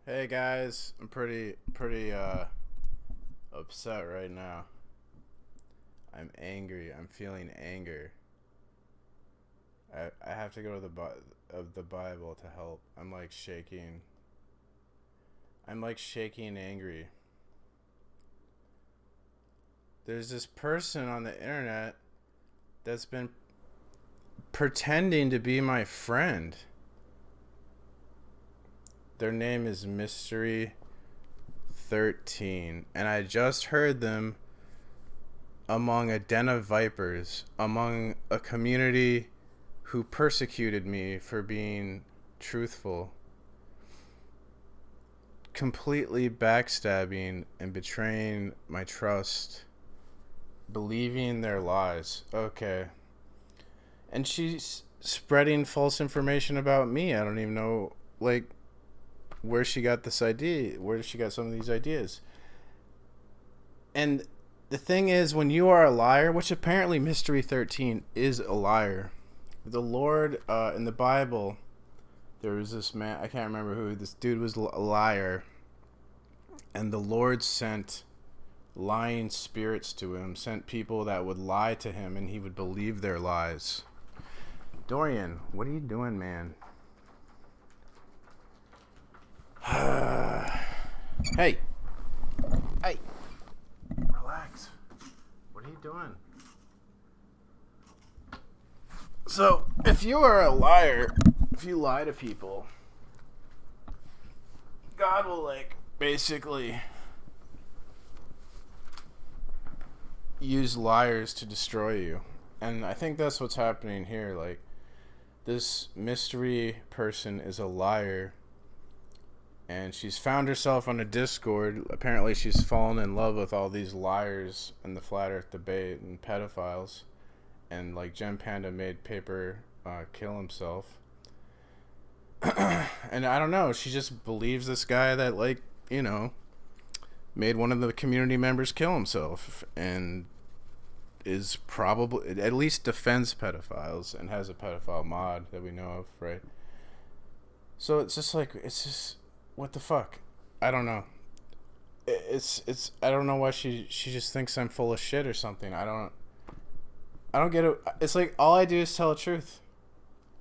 Hey guys, I'm pretty upset right now. I'm angry. I'm feeling anger. I have to go to the Bible to help. I'm like shaking. I'm like shaking angry. There's this person on the internet that's been pretending to be my friend. Their name is Mystery13, and I just heard them among a den of vipers, among a community who persecuted me for being truthful, completely backstabbing and betraying my trust, believing their lies. Okay. And she's spreading false information about me. I don't even know, like, where she got this idea. Where she got some of these ideas. And the thing is, when you are a liar, which apparently Mystery 13 is a liar, the Lord in the Bible, there was this man, I can't remember who, this dude was a liar, and the Lord sent lying spirits to him, sent people that would lie to him, and he would believe their lies. Dorian, what are you doing, man? Hey. Hey. Relax. What are you doing? So, if you are a liar, if you lie to people, God will, like, basically use liars to destroy you. And I think that's what's happening here. Like, this mystery person is a liar, and she's found herself on a Discord. Apparently she's fallen in love with all these liars and the flat earth debate and pedophiles, and like Gem Panda made Paper kill himself. And I don't know, she just believes this guy that, like, you know, made one of the community members kill himself, and is probably, at least defends pedophiles and has a pedophile mod that we know of, right? So it's just like, it's just, what the fuck? I don't know. It's I don't know why she just thinks I'm full of shit or something. I don't get it. It's like, all I do is tell the truth.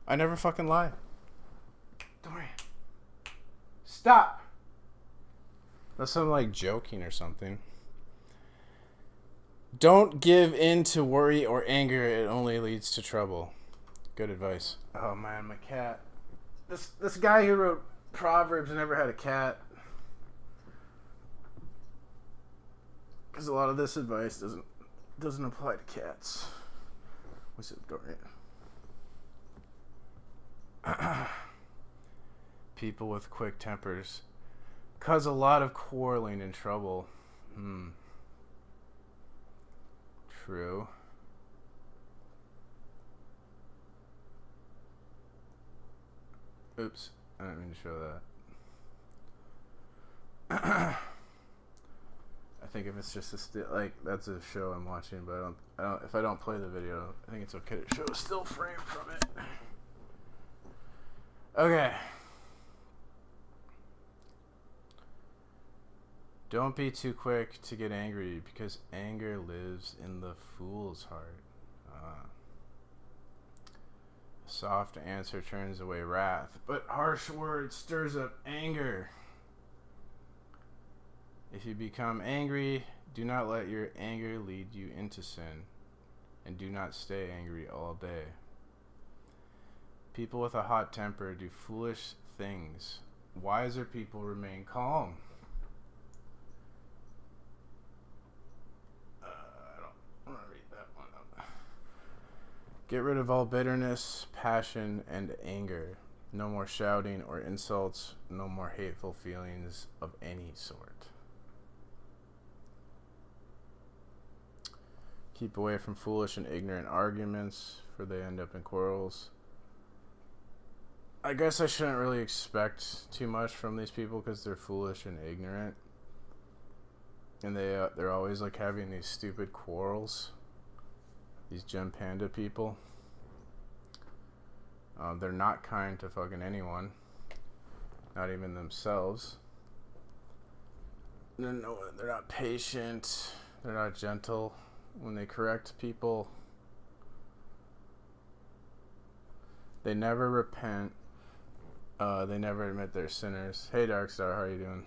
I never fucking lie. Dorian, stop. Unless I'm like joking or something. Don't give in to worry or anger. It only leads to trouble. Good advice. Oh man, my cat. This guy who wrote Proverbs never had a cat. Because a lot of this advice doesn't apply to cats. What's up, Dorian? People with quick tempers cause a lot of quarreling and trouble. True. Oops, I didn't mean to show that. I think if it's just like, that's a show I'm watching, but I don't. If I don't play the video, I think it's okay to show a still frame from it. Okay. Don't be too quick to get angry, because anger lives in the fool's heart. Soft answer turns away wrath, but harsh words stirs up anger. If you become angry, do not let your anger lead you into sin, and do not stay angry all day. People with a hot temper do foolish things. Wiser people remain calm. I don't want to read that one. Get rid of all bitterness, passion, and anger. No more shouting or insults. No more hateful feelings of any sort. Keep away from foolish and ignorant arguments, for they end up in quarrels. I guess I shouldn't really expect too much from these people, because they're foolish and ignorant, and they're always like having these stupid quarrels. These Gem Panda people. They're not kind to fucking anyone, not even themselves. they're not patient. They're not gentle when they correct people. They never repent. They never admit they're sinners. Hey, Darkstar, how are you doing?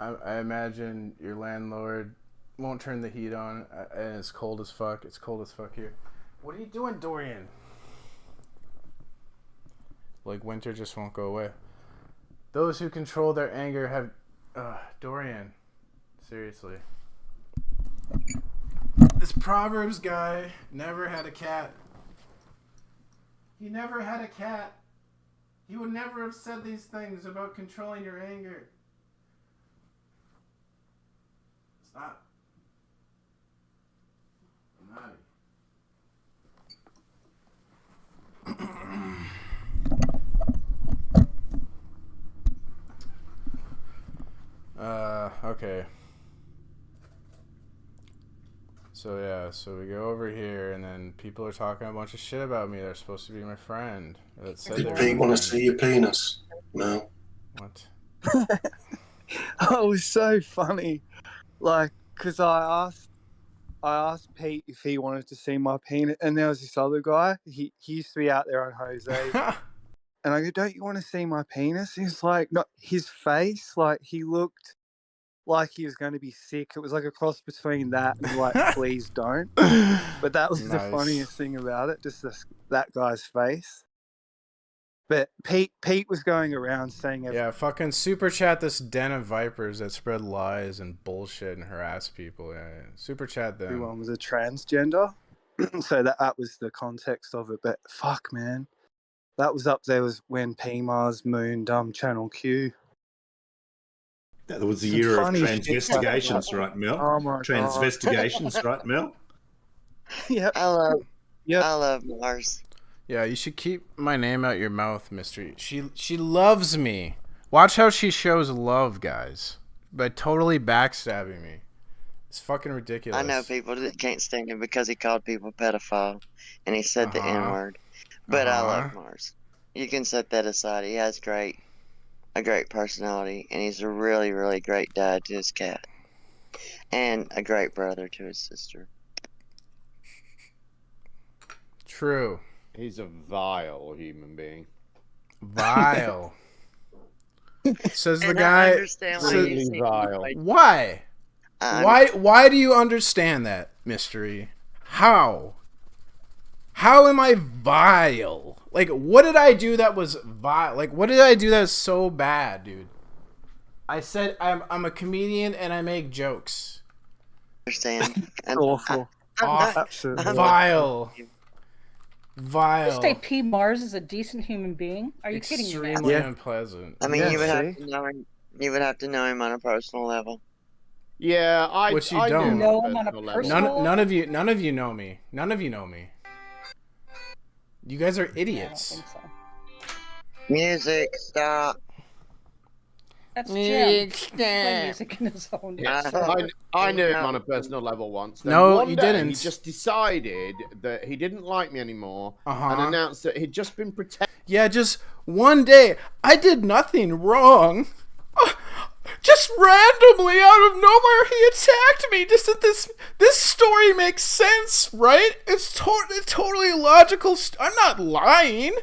I imagine your landlord won't turn the heat on, and it's cold as fuck. It's cold as fuck here. What are you doing, Dorian? Like, winter just won't go away. Those who control their anger have... Dorian. Seriously. This Proverbs guy never had a cat. He never had a cat. He would never have said these things about controlling your anger. Stop. Naughty. Okay. So we go over here, and then people are talking a bunch of shit about me. They're supposed to be my friend. Did Pete want to see your penis? No. What? Oh, it was so funny. Like, because I asked Pete if he wanted to see my penis, and there was this other guy. He used to be out there on Jose. And I go, don't you want to see my penis? He's like, no, his face, like, he looked like he was going to be sick. It was like a cross between that and, like, please don't. But that was the funniest thing about it, just that guy's face. But Pete was going around saying... Yeah, fucking super chat this den of vipers that spread lies and bullshit and harass people. Yeah. Super chat them. Everyone was a transgender. So that was the context of it. But fuck, man. That was up there was when PMARS mooned Channel Q. That was the year of transvestigations, right, Mel? Oh my transvestigations, right, Mel? Yeah. I love Mars. Yeah, you should keep my name out your mouth, Mystery. She loves me. Watch how she shows love, guys. By totally backstabbing me. It's fucking ridiculous. I know people that can't stand him because he called people pedophile and he said the N-word. But I love Mars. You can set that aside. He has a great personality, and he's a really, really great dad to his cat. And a great brother to his sister. True. He's a vile human being. Vile. Says the And guy. I understand why you see vile. Why? Why do you understand that, Mystery? How? How am I vile? Like, what did I do that was vile? Like, what did I do that was so bad, dude? I said I'm a comedian and I make jokes. Understand? Awful. Absolutely. Vile. Vile. You say P. Mars is a decent human being? Are you kidding me? Extremely unpleasant. I mean, Yeah, you would have see? to know him. You would have to know him on a personal level. Yeah, Which you I don't. do Know him on a personal personal level. None of you know me. None of you know me. You guys are I don't idiots. think so. Music, stop. That's Jim. Play music in his own. Yeah, I knew him on a personal level once. Then No, one you day, didn't. He just decided that he didn't like me anymore and announced that he'd just been pretending. Yeah, just one day, I did nothing wrong. Just randomly out of nowhere, he attacked me. Just that this story makes sense, right? It's totally logical. I'm not lying.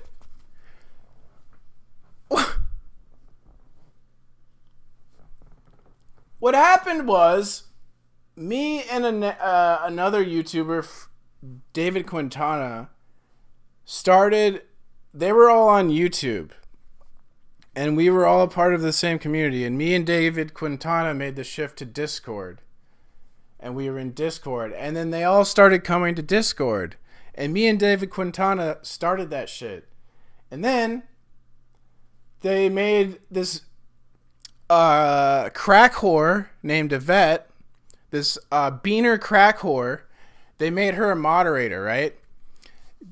What happened was, me and another YouTuber, David Quintana, started. They were all on YouTube. And we were all a part of the same community. And me and David Quintana made the shift to Discord. And we were in Discord. And then they all started coming to Discord. And me and David Quintana started that shit. And then they made this crack whore named Yvette. This beaner crack whore. They made her a moderator, right?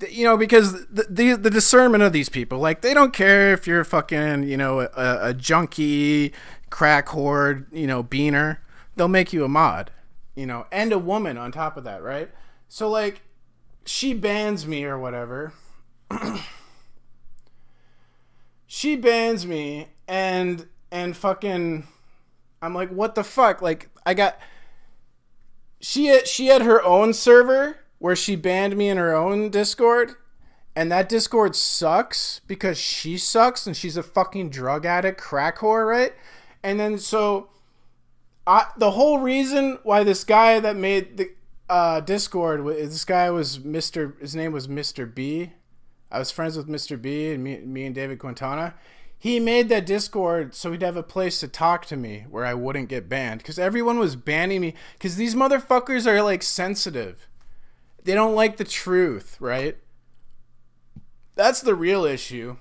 You know, because the discernment of these people, like, they don't care if you're fucking, you know, a junkie, crack whore, you know, beaner. They'll make you a mod, you know, and a woman on top of that, right? So, like, she bans me or whatever. she bans me, and fucking, I'm like, what the fuck? Like, she had her own server where she banned me in her own Discord, and that Discord sucks because she sucks and she's a fucking drug addict, crack whore, right? And then so, the whole reason why this guy that made the Discord, this guy was his name was Mr. B. I was friends with Mr. B and me and David Quintana. He made that Discord so he'd have a place to talk to me where I wouldn't get banned. Because everyone was banning me. Because these motherfuckers are, like, sensitive. They don't like the truth, right? That's the real issue.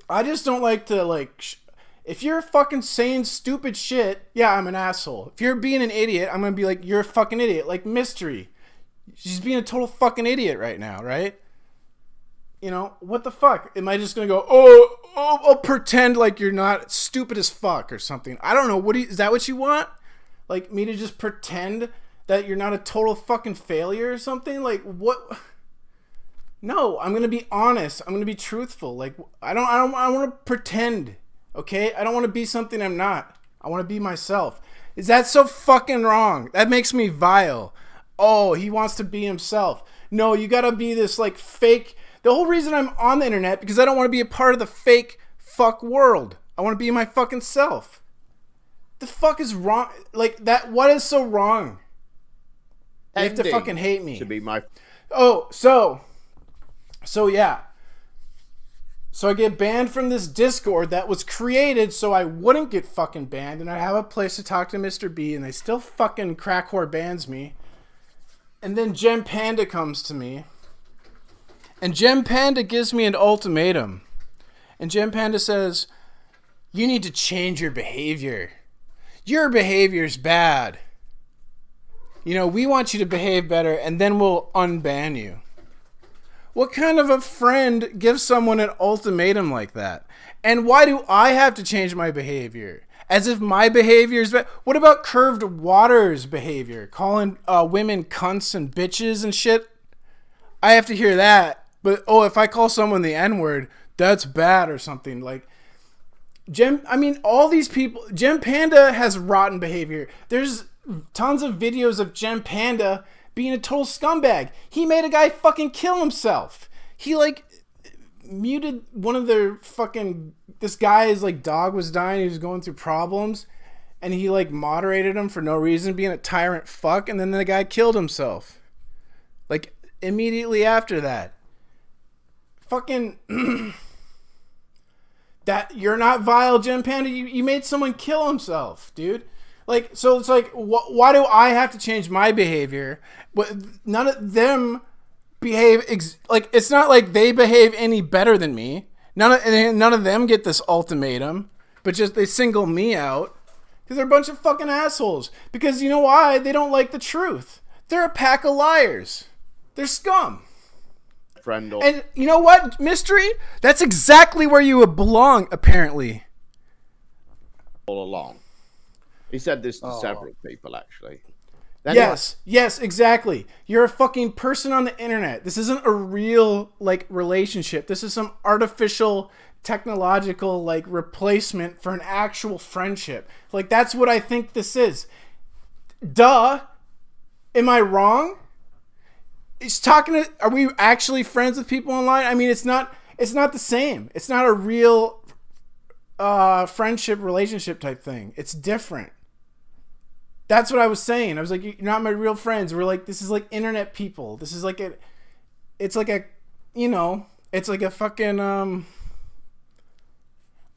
I just don't like to, like... if you're fucking saying stupid shit, yeah, I'm an asshole. If you're being an idiot, I'm going to be like, you're a fucking idiot. Like Mystery. She's being a total fucking idiot right now, right? You know, what the fuck? Am I just going to go, I'll pretend like you're not stupid as fuck or something? I don't know. Is that what you want? Like, me to just pretend that you're not a total fucking failure or something? Like, what? No, I'm going to be honest. I'm going to be truthful. Like, I want to pretend, okay? I don't want to be something I'm not. I want to be myself. Is that so fucking wrong? That makes me vile. Oh, he wants to be himself. No, you got to be this, like, fake... The whole reason I'm on the internet, because I don't want to be a part of the fake fuck world. I want to be my fucking self. The fuck is wrong? Like, that, what is so wrong? You have to fucking hate me. To be my... Oh, so yeah. So I get banned from this Discord that was created so I wouldn't get fucking banned, and I have a place to talk to Mr. B, and they still fucking crack whore bans me. And then Gem Panda comes to me. And Gem Panda gives me an ultimatum. And Gem Panda says, you need to change your behavior. Your behavior's bad. You know, we want you to behave better, and then we'll unban you. What kind of a friend gives someone an ultimatum like that? And why do I have to change my behavior? As if my behavior is bad. What about Curved Water's behavior? Calling women cunts and bitches and shit? I have to hear that. But, if I call someone the N-word, that's bad or something. Like, all these people... Gem Panda has rotten behavior. There's tons of videos of Gem Panda being a total scumbag. He made a guy fucking kill himself. He, like, muted one of their fucking... This guy's, like, dog was dying. He was going through problems. And he, like, moderated him for no reason, being a tyrant fuck. And then the guy killed himself. Like, immediately after that. Fucking that you're not vile, Gem Panda. You made someone kill himself, dude. Like, so it's like, why do I have to change my behavior? But none of them behave like, it's not like they behave any better than me. None of them get this ultimatum, but just they single me out because they're a bunch of fucking assholes. Because you know why? They don't like the truth. They're a pack of liars. They're scum. And you know what, Mystery? That's exactly where you belong, apparently. All along. He said this to several people, actually. Yes, exactly. You're a fucking person on the internet. This isn't a real, like, relationship. This is some artificial, technological, like, replacement for an actual friendship. Like, that's what I think this is. Duh. Am I wrong? Are we actually friends with people online? I mean, it's not the same. It's not a real friendship, relationship type thing. It's different. That's what I was saying. I was like, you're not my real friends. We're like, this is like internet people. This is like it's like a fucking, I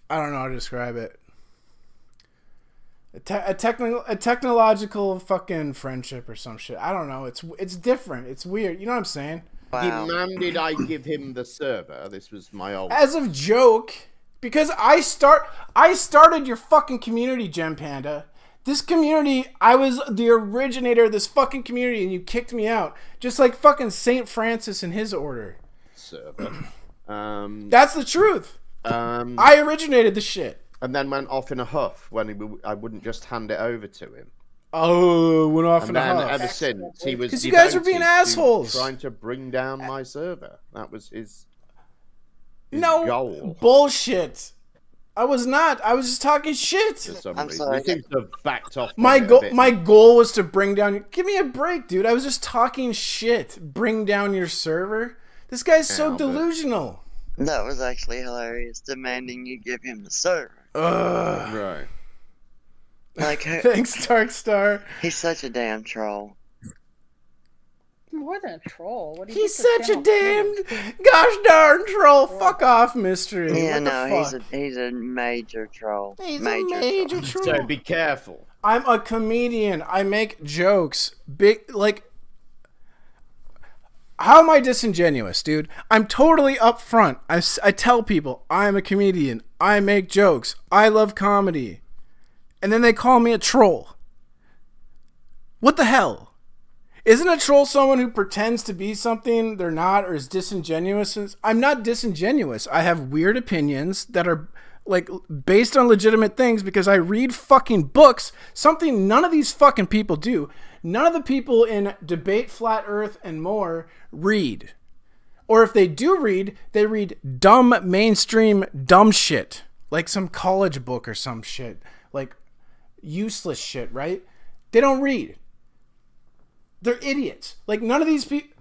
don't know how to describe it. A technological fucking friendship or some shit. I don't know. It's different. It's weird. You know what I'm saying? Wow. Demanded I give him the server. This was my old... As a joke, because I started your fucking community, Gem Panda. This community, I was the originator of this fucking community, and you kicked me out. Just like fucking St. Francis in his order. Server. That's the truth. I originated the shit. And then went off in a huff when I wouldn't just hand it over to him. Oh, went off in a huff. And ever since, he was... Because you guys were being assholes. Trying to bring down my server. That was his... No bullshit. I was not. I was just talking shit. I'm sorry. He seems to have backed off. My goal was to bring down. Give me a break, dude. I was just talking shit. Bring down your server. This guy's so delusional. That was actually hilarious. Demanding you give him the server. Right. Like, thanks, Darkstar. He's such a damn troll. More than a troll. What do you He's such a damn gosh darn troll. Fuck off, Mystery. Yeah, what no, he's a major troll. He's a major troll. So be careful. I'm a comedian. I make jokes. How am I disingenuous, dude? I'm totally upfront. I tell people I'm a comedian. I make jokes. I love comedy. And then they call me a troll. What the hell? Isn't a troll someone who pretends to be something they're not or is disingenuous? I'm not disingenuous. I have weird opinions that are like based on legitimate things because I read fucking books, something none of these fucking people do. None of the people in Debate Flat Earth and more read. Or if they do read, they read dumb mainstream dumb shit. Like some college book or some shit. Like useless shit, right? They don't read. They're idiots. Like none of these people,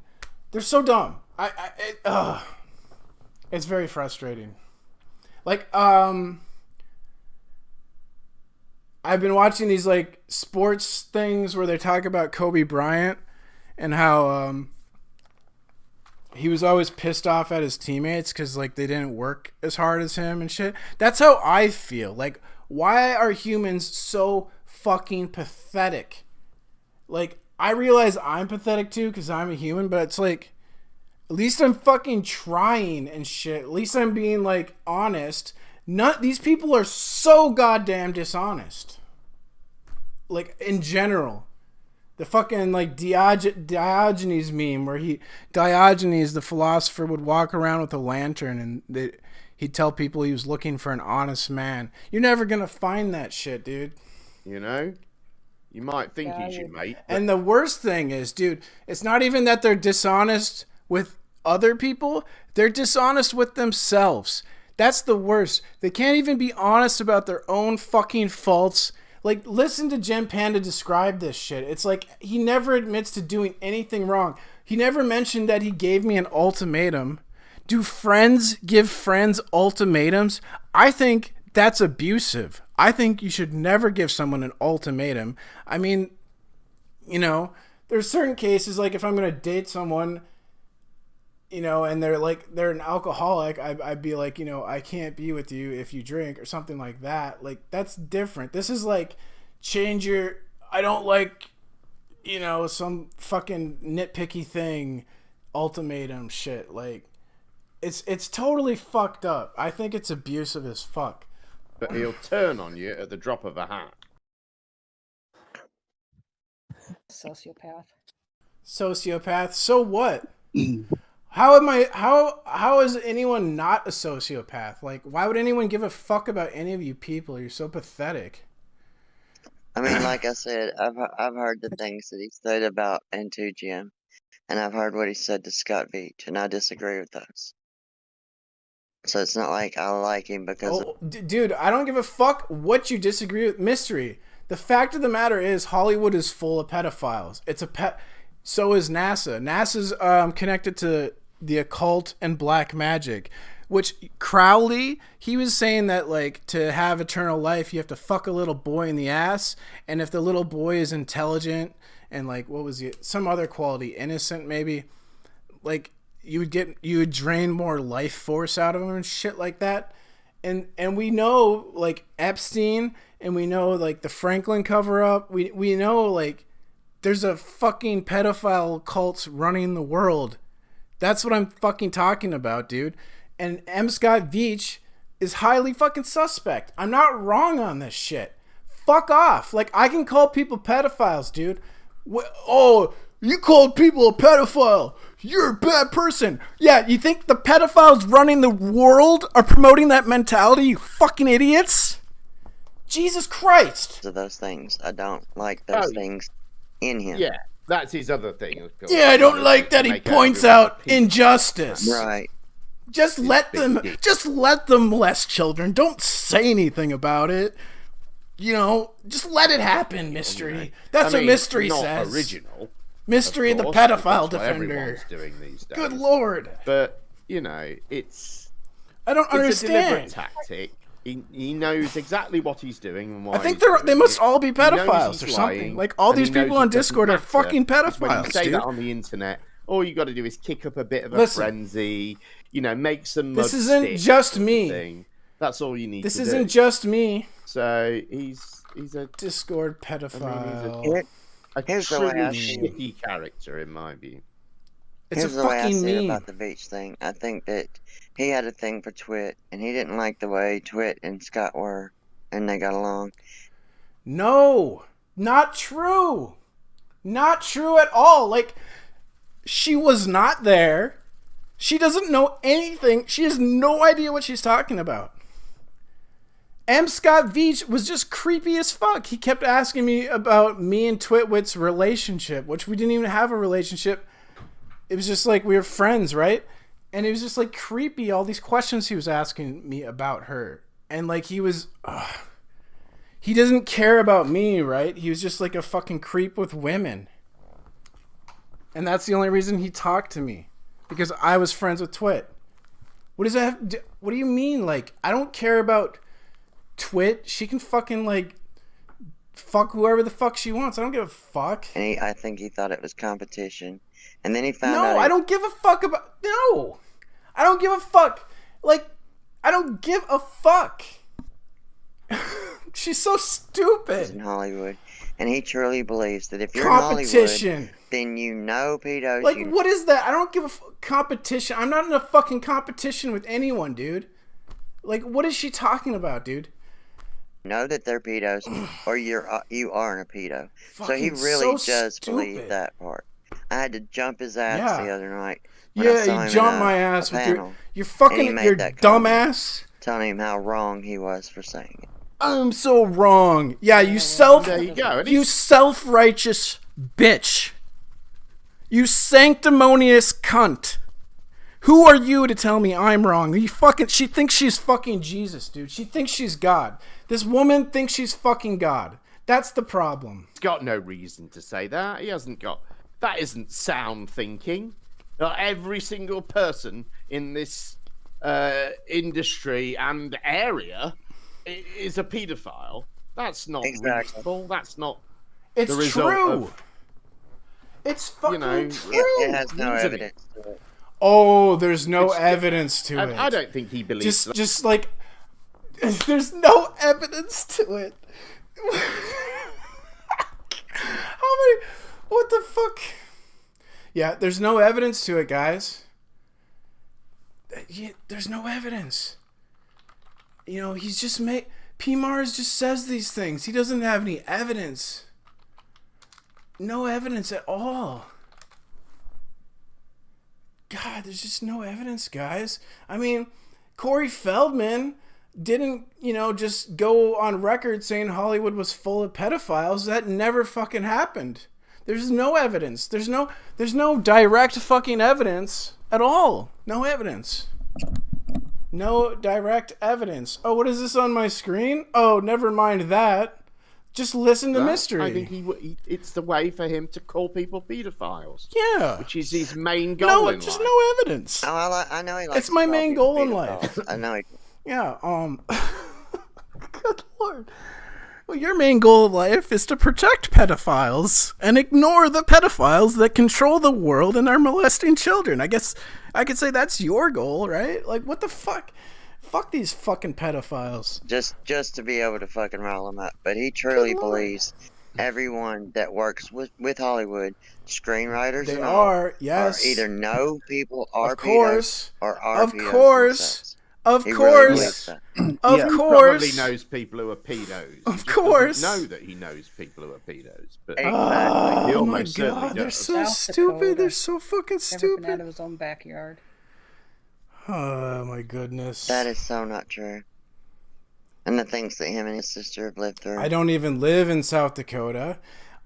they're so dumb. It's very frustrating. Like, I've been watching these like sports things where they talk about Kobe Bryant and how he was always pissed off at his teammates because like they didn't work as hard as him and shit. That's how I feel. Like, why are humans so fucking pathetic? Like, I realize I'm pathetic too because I'm a human, but it's like, at least I'm fucking trying and shit. At least I'm being like honest. These people are so goddamn dishonest. Like in general. The fucking like Diogenes meme where Diogenes, the philosopher, would walk around with a lantern and he'd tell people he was looking for an honest man. You're never gonna find that shit, dude. You know? You might think he's your mate. And the worst thing is, dude, it's not even that they're dishonest with other people. They're dishonest with themselves. That's the worst. They can't even be honest about their own fucking faults. Like, listen to Jim Panda describe this shit. It's like he never admits to doing anything wrong. He never mentioned that he gave me an ultimatum. Do friends give friends ultimatums? I think that's abusive. I think you should never give someone an ultimatum. I mean, you know, there's certain cases, like if I'm going to date someone, you know, and they're an alcoholic, I'd be like, you know, I can't be with you if you drink or something like that. Like, that's different. This is like, I don't like, you know, some fucking nitpicky thing, ultimatum shit. Like, it's totally fucked up. I think it's abusive as fuck. But he'll turn on you at the drop of a hat. Sociopath. So what? How is anyone not a sociopath? Like, why would anyone give a fuck about any of you people? You're so pathetic. I mean, like I said, I've heard the things that he said about N2Gym, and I've heard what he said to Scott Veach, and I disagree with those. So it's not like I like him because... Dude, I don't give a fuck what you disagree with. Mystery. The fact of the matter is Hollywood is full of pedophiles. So is NASA. NASA's connected to the occult and black magic. Which Crowley, he was saying that like to have eternal life, you have to fuck a little boy in the ass. And if the little boy is intelligent and like, what was it? Some other quality, innocent maybe. Like... you would drain more life force out of him and shit like that. And we know like Epstein, and we know like the Franklin cover up. We know like there's a fucking pedophile cult running the world. That's what I'm fucking talking about, dude. And M. Scott Veach is highly fucking suspect. I'm not wrong on this shit. Fuck off. Like, I can call people pedophiles, dude. Oh, you called people a pedophile. You're a bad person. Yeah, you think the pedophiles running the world are promoting that mentality, you fucking idiots? Jesus Christ. To those things. I don't like those things in him. Yeah, that's his other thing. Yeah, I don't like that he points out injustice. Right. Just let them molest children. Don't say anything about it. Just let it happen, Mystery. That's what Mystery says. Original. Mystery, the pedophile defender. Doing these days. Good Lord. But, it's... I don't understand. It's a deliberate tactic. He knows exactly what he's doing and why. I think they must all be pedophiles or something. Like, all these people on Discord are fucking pedophiles, when you say that on the internet, all you got to do is kick up a bit of a frenzy, make some mud. This isn't just me. Thing. That's all you need to do. This isn't just me. So he's a Discord pedophile. Here's a truly shitty character in my view. Here's the way I see it about the beach thing. I think that he had a thing for Twit, and he didn't like the way Twit and Scott were, and they got along. No, not true. Not true at all. Like, she was not there. She doesn't know anything. She has no idea what she's talking about. M. Scott Veach was just creepy as fuck. He kept asking me about me and Twitwit's relationship, which we didn't even have a relationship. It was just like we were friends, right? And it was just like creepy, all these questions he was asking me about her. And like he doesn't care about me, right? He was just like a fucking creep with women. And that's the only reason he talked to me. Because I was friends with Twit. What does that have to do? What do you mean? Like, I don't care about Twit. She can fucking like fuck whoever the fuck she wants. I don't give a fuck. And I think he thought it was competition. And then he found out... No, I don't give a fuck about... No! I don't give a fuck. Like, I don't give a fuck. She's so stupid. He's in Hollywood. And he truly believes that if you're in Hollywood, then you know pedos. Like, what is that? I don't give a competition. I'm not in a fucking competition with anyone, dude. Like, what is she talking about, dude? Know that they're pedos, or you aren't a pedo. So he really does believe that part. I had to jump his ass the other night. Yeah, you jumped my ass with your fucking your dumbass. Telling him how wrong he was for saying it. I'm so wrong. Yeah, you self-righteous bitch. You sanctimonious cunt. Who are you to tell me I'm wrong? She thinks she's fucking Jesus, dude. She thinks she's God. This woman thinks she's fucking God. That's the problem. He's got no reason to say that. He hasn't got... That isn't sound thinking. Every single person in this industry and area is a paedophile. That's not reasonable. That's not... It's the result true. It's fucking true. It has no evidence to it. Oh, there's no evidence to it. I don't think he believes that. Just like... There's no evidence to it. How many... What the fuck? Yeah, there's no evidence to it, guys. There's no evidence. He's just P-Mars just says these things. He doesn't have any evidence. No evidence at all. God, there's just no evidence, guys. I mean, Corey Feldman didn't, just go on record saying Hollywood was full of pedophiles. That never fucking happened. There's no evidence. There's no direct fucking evidence at all. No evidence. No direct evidence. Oh, what is this on my screen? Oh, never mind that. Just listen to Mystery. I think it's the way for him to call people pedophiles. Yeah. Which is his main goal in life. No, just no evidence. Oh, I know he likes It's my main goal in life. I know he... Yeah, good Lord. Well, your main goal of life is to protect pedophiles and ignore the pedophiles that control the world and are molesting children. I guess I could say that's your goal, right? Like, what the fuck? Fuck these fucking pedophiles. Just to be able to fucking roll them up. But he truly believes everyone that works with Hollywood, screenwriters they are either know people are of course, pedos or are of pedos course. themselves. Of He course. really Of He course. probably knows people who are pedos. Of course. He doesn't know that he knows people who are pedos. But Exactly. he Oh my almost certainly god, they're does. so South stupid. Dakota. They're so fucking Never been out stupid. of his own backyard. Oh my goodness. That is so not true. And the things that him and his sister have lived through. I don't even live in South Dakota,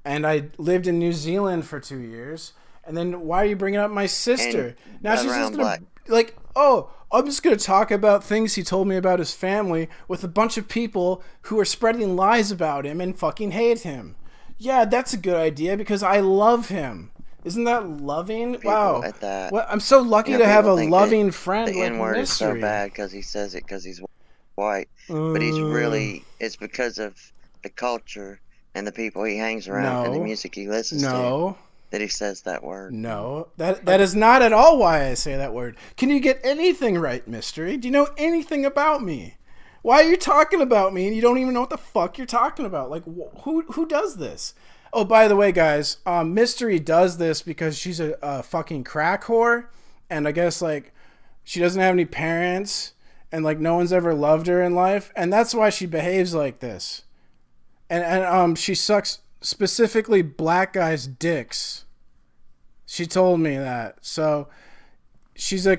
and I lived in New Zealand for 2 years. And then why are you bringing up my sister? And Now she's just around gonna black. like. oh, I'm just going to talk about things he told me about his family with a bunch of people who are spreading lies about him and fucking hate him. Yeah, that's a good idea because I love him. Isn't that loving? People Wow. at that. Well, I'm so lucky to have a loving friend The like N-word is so Mystery. bad because he says it because he's white, but he's really, it's because of the culture and the people he hangs around and the music he listens to that he says that word. No, that is not at all why I say that word. Can you get anything right, Mystery? Do you know anything about me? Why are you talking about me and you don't even know what the fuck you're talking about? Like, who does this? Oh, by the way, guys, Mystery does this because she's a fucking crack whore, and I guess, like, she doesn't have any parents, and, like, no one's ever loved her in life, and that's why she behaves like this. And she sucks specifically black guys' dicks. She told me that. So she's a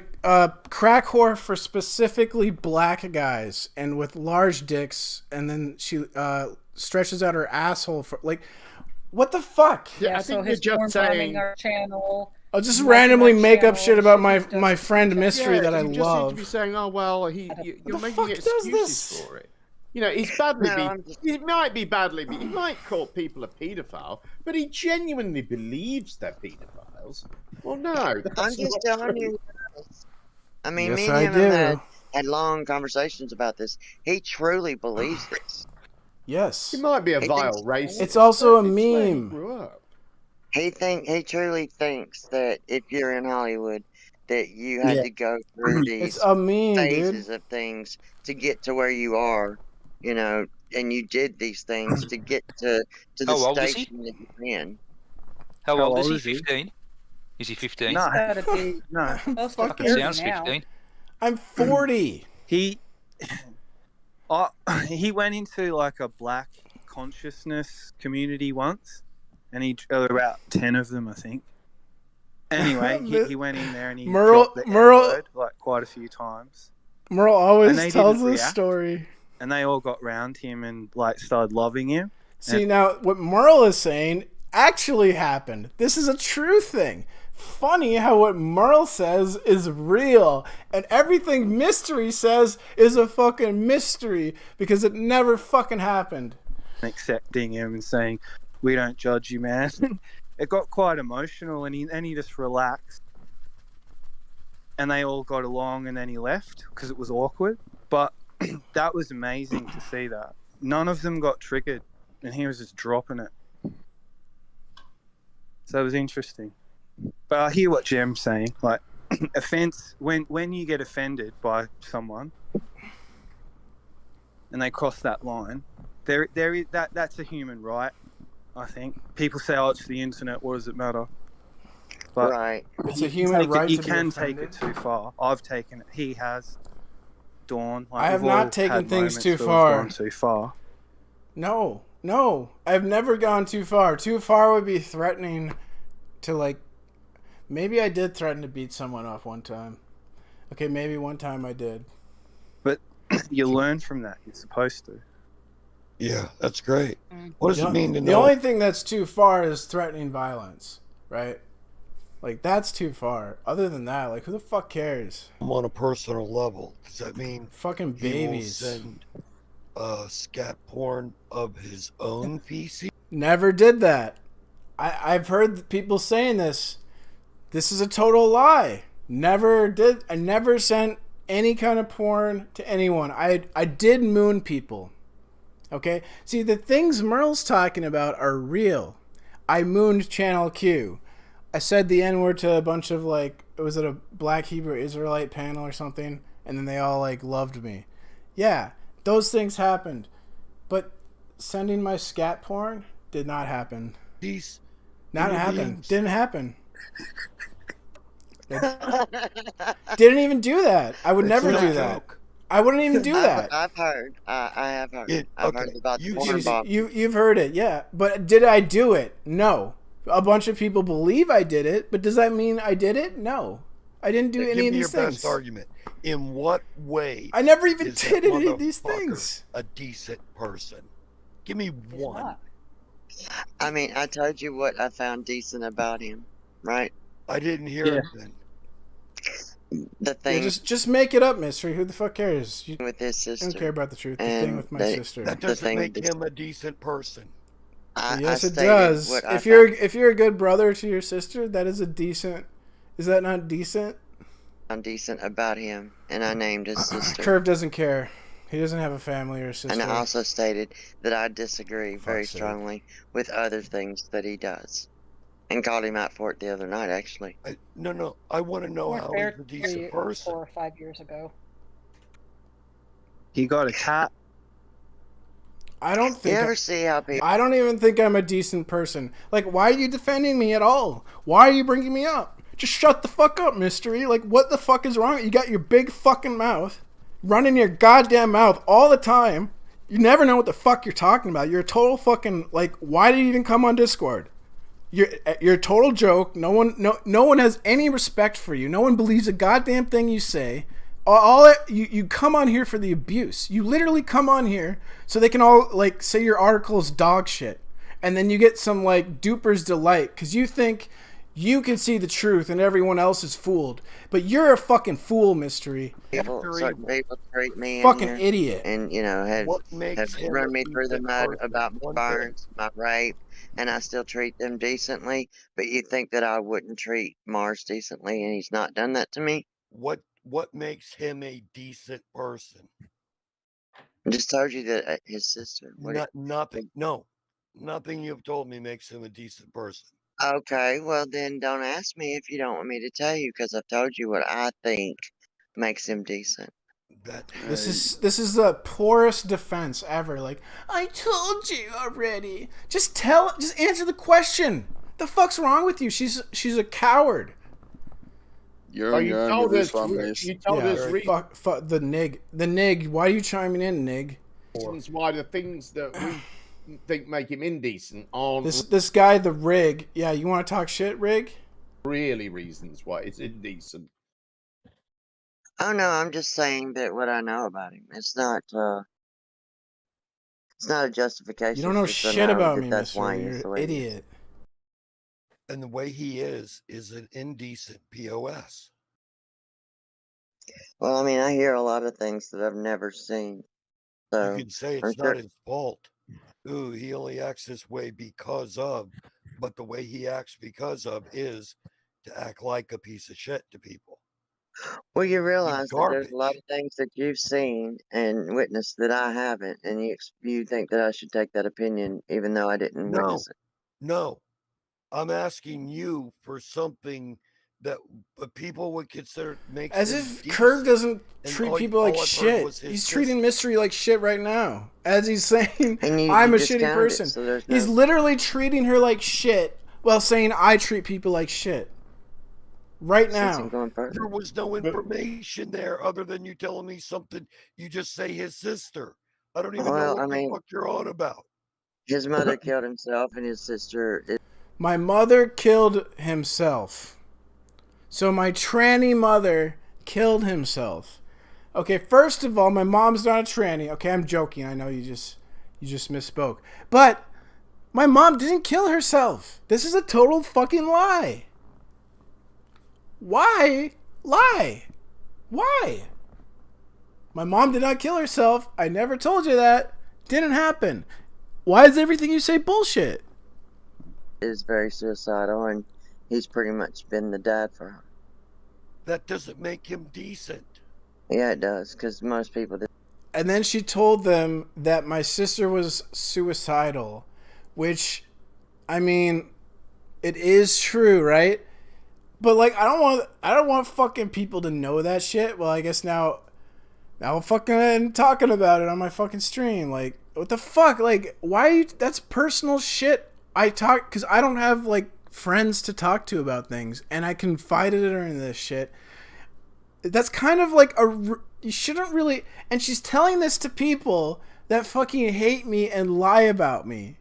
crack whore for specifically black guys and with large dicks, and then she stretches out her asshole for, like, what the fuck? Yeah, I think so his you're porn just saying. bombing our channel. I'll just Like randomly my make up channel, shit about she my just friend does- Mystery that I you just need to love. be saying, "Oh well, you're the making fuck does excuses this? for it." You know, he's badly No, be. I'm just- He might be badly. He might call people a paedophile, but he genuinely believes they're paedophiles. Well, no, I'm that's just not telling true. you. I mean, Yes, me and I him do. have had long conversations about this. He truly believes this. Yes. He might be a He vile thinks- racist. It's also a but it's where he meme. grew up. He truly thinks that if you're in Hollywood, that you had Yeah. to go through these It's a meme, phases dude. of things to get to where you are, you know, and you did these things to get to the How old is he? station that you're in. How How old is old he? is he? 15? Is he 15? No, Gotta be no. close to Fucking 30 Sounds now. 15. I'm 40. He he went into like a black consciousness community once, and there were about 10 of them, I think. Anyway, he went in there and he dropped the N-word like quite a few times, Merle And always they tells didn't this react. story. and they all got round him and like started loving him. See, now what Merle is saying actually happened. This is a true thing. Funny how what Merle says is real, and everything Mystery says is a fucking mystery because it never fucking happened. Accepting him and saying, "We don't judge you, man." It got quite emotional, and he just relaxed, and they all got along, and then he left because it was awkward. But that was amazing to see that none of them got triggered, and he was just dropping it. So it was interesting. But I hear what Jem's saying. Like, offense, when you get offended by someone and they cross that line, there is that's a human right. I think people say, "Oh, it's the internet. What does it matter?" But Right. It's a human right you to be can take offended. it too far. I've taken it. He has. Dawn. Like, I have we've all not taken had things moments too where we've far. gone too far. No, I've never gone too far. Too far would be threatening to, like, maybe I did threaten to beat someone up one time. Okay, maybe one time I did. But you learn from that. You're supposed to. Yeah, that's great. What does it mean to The know? only thing that's too far is threatening violence, right? Like, that's too far. Other than that, like, who the fuck cares? On a personal level, does that mean Fucking he will babies. send scat porn of his own PC? Never did that. I've heard people saying this. This is a total lie. Never did. I never sent any kind of porn to anyone. I did moon people. Okay? See, the things Merle's talking about are real. I mooned Channel Q. I said the N-word to a bunch of, like, was it a Black Hebrew Israelite panel or something? And then they all, like, loved me. Yeah, those things happened. But sending my scat porn did not happen. These Not human happen. beings. Didn't happen. Didn't even do that. I would never It's do no that. joke. I wouldn't even do that. I've heard. I have heard. It- I've okay, heard about the you porn just- bomb. You've heard it, yeah. But did I do it? No. A bunch of people believe I did it, but does that mean I did it? No. I didn't do Give any me of your these things. best argument. In what way I never even is did that any of these motherfucker things. a decent person? Give me one. not. I mean, I told you what I found decent about him, right? I didn't hear Yeah. it then. The thing just make it up, Mystery. Who the fuck cares? You with his sister. don't care about the truth. The And thing with my sister. That the doesn't thing make that- him a decent person. Yes, I it stated does. what I If thought. you're a good brother to your sister, that is a decent. Is that not decent? I'm decent about him, and I named his sister. Curve doesn't care. He doesn't have a family or a sister. And I also stated that I disagree very Fuck's sake. strongly with other things that he does. And called him out for it the other night, actually. No. I want to know how he's a decent person. 4 or 5 years ago. He got a cat. I don't You think. ever see how people... I don't even think I'm a decent person. Like, why are you defending me at all? Why are you bringing me up? Just shut the fuck up, Mystery. Like, what the fuck is wrong? You got your big fucking mouth, running your goddamn mouth all the time. You never know what the fuck you're talking about. You're a total fucking, like, why did you even come on Discord? You're a total joke. No one has any respect for you. No one believes a goddamn thing you say. You come on here for the abuse. You literally come on here so they can all like say your article is dog shit, and then you get some like duper's delight because you think you can see the truth and everyone else is fooled. But you're a fucking fool, Mystery. Certain people treat me in Fucking here, idiot. and have run me through the mud about my burns, my rape, and I still treat them decently. But you think that I wouldn't treat Mars decently, and he's not done that to me? What makes him a decent person? I just told you that his sister. Nothing. No, nothing you've told me makes him a decent person. Okay, well then don't ask me if you don't want me to tell you, because I've told you what I think makes him decent. This is the poorest defense ever. Like, I told you already. Just answer the question. The fuck's wrong with you? She's a coward. You're on your own with this one, Mace. You told us fuck the nig. Why are you chiming in, nig? reasons why the things that we think make him indecent aren't This guy, the Rig. Yeah, you want to talk shit, Rig? really reasons why it's indecent. Oh no, I'm just saying that what I know about him. It's not a justification. You don't know it's just shit I know about that me, that's why Mystery. he's You're the an way he is. idiot. And the way he is an indecent POS. Well, I mean, I hear a lot of things that I've never seen. So You can say I'm it's not his fault. Ooh, he only acts this way because of, but the way he acts because of is to act like a piece of shit to people. Well, you realize He's that there's a lot garbage. of things that you've seen and witnessed that I haven't, and you think that I should take that opinion even though I didn't No, witness it. no. I'm asking you for something that people would consider makes As him if decent. Curve doesn't And treat all- people all like I've heard shit. was his He's sister. treating Mystery like shit right now. As he's saying, And you I'm a shitty discounted it, person. so there's He's no- literally treating her like shit while saying I treat people like shit. Right Since now. I'm going further. There was no information there other than you telling me something. You just say his sister. I don't even know Well, what I the mean, fuck you're on about. his mother killed himself, and his sister is My mother killed himself. So my tranny mother killed himself. Okay, first of all, my mom's not a tranny. Okay, I'm joking. I know you just misspoke. But my mom didn't kill herself. This is a total fucking lie. Why lie? Why? My mom did not kill herself. I never told you that. Didn't happen. Why is everything you say bullshit? very suicidal, and he's pretty much been the dad for her. That doesn't make him decent. Yeah, it does, because most people do. And then she told them that my sister was suicidal, which, I mean, it is true, right? But like, I don't want fucking people to know that shit. Well, I guess now I'm fucking talking about it on my fucking stream. Like, what the fuck? Like, why? That's personal shit. Because I don't have like friends to talk to about things, and I confided in her in this shit. That's kind of like you shouldn't really. And she's telling this to people that fucking hate me and lie about me.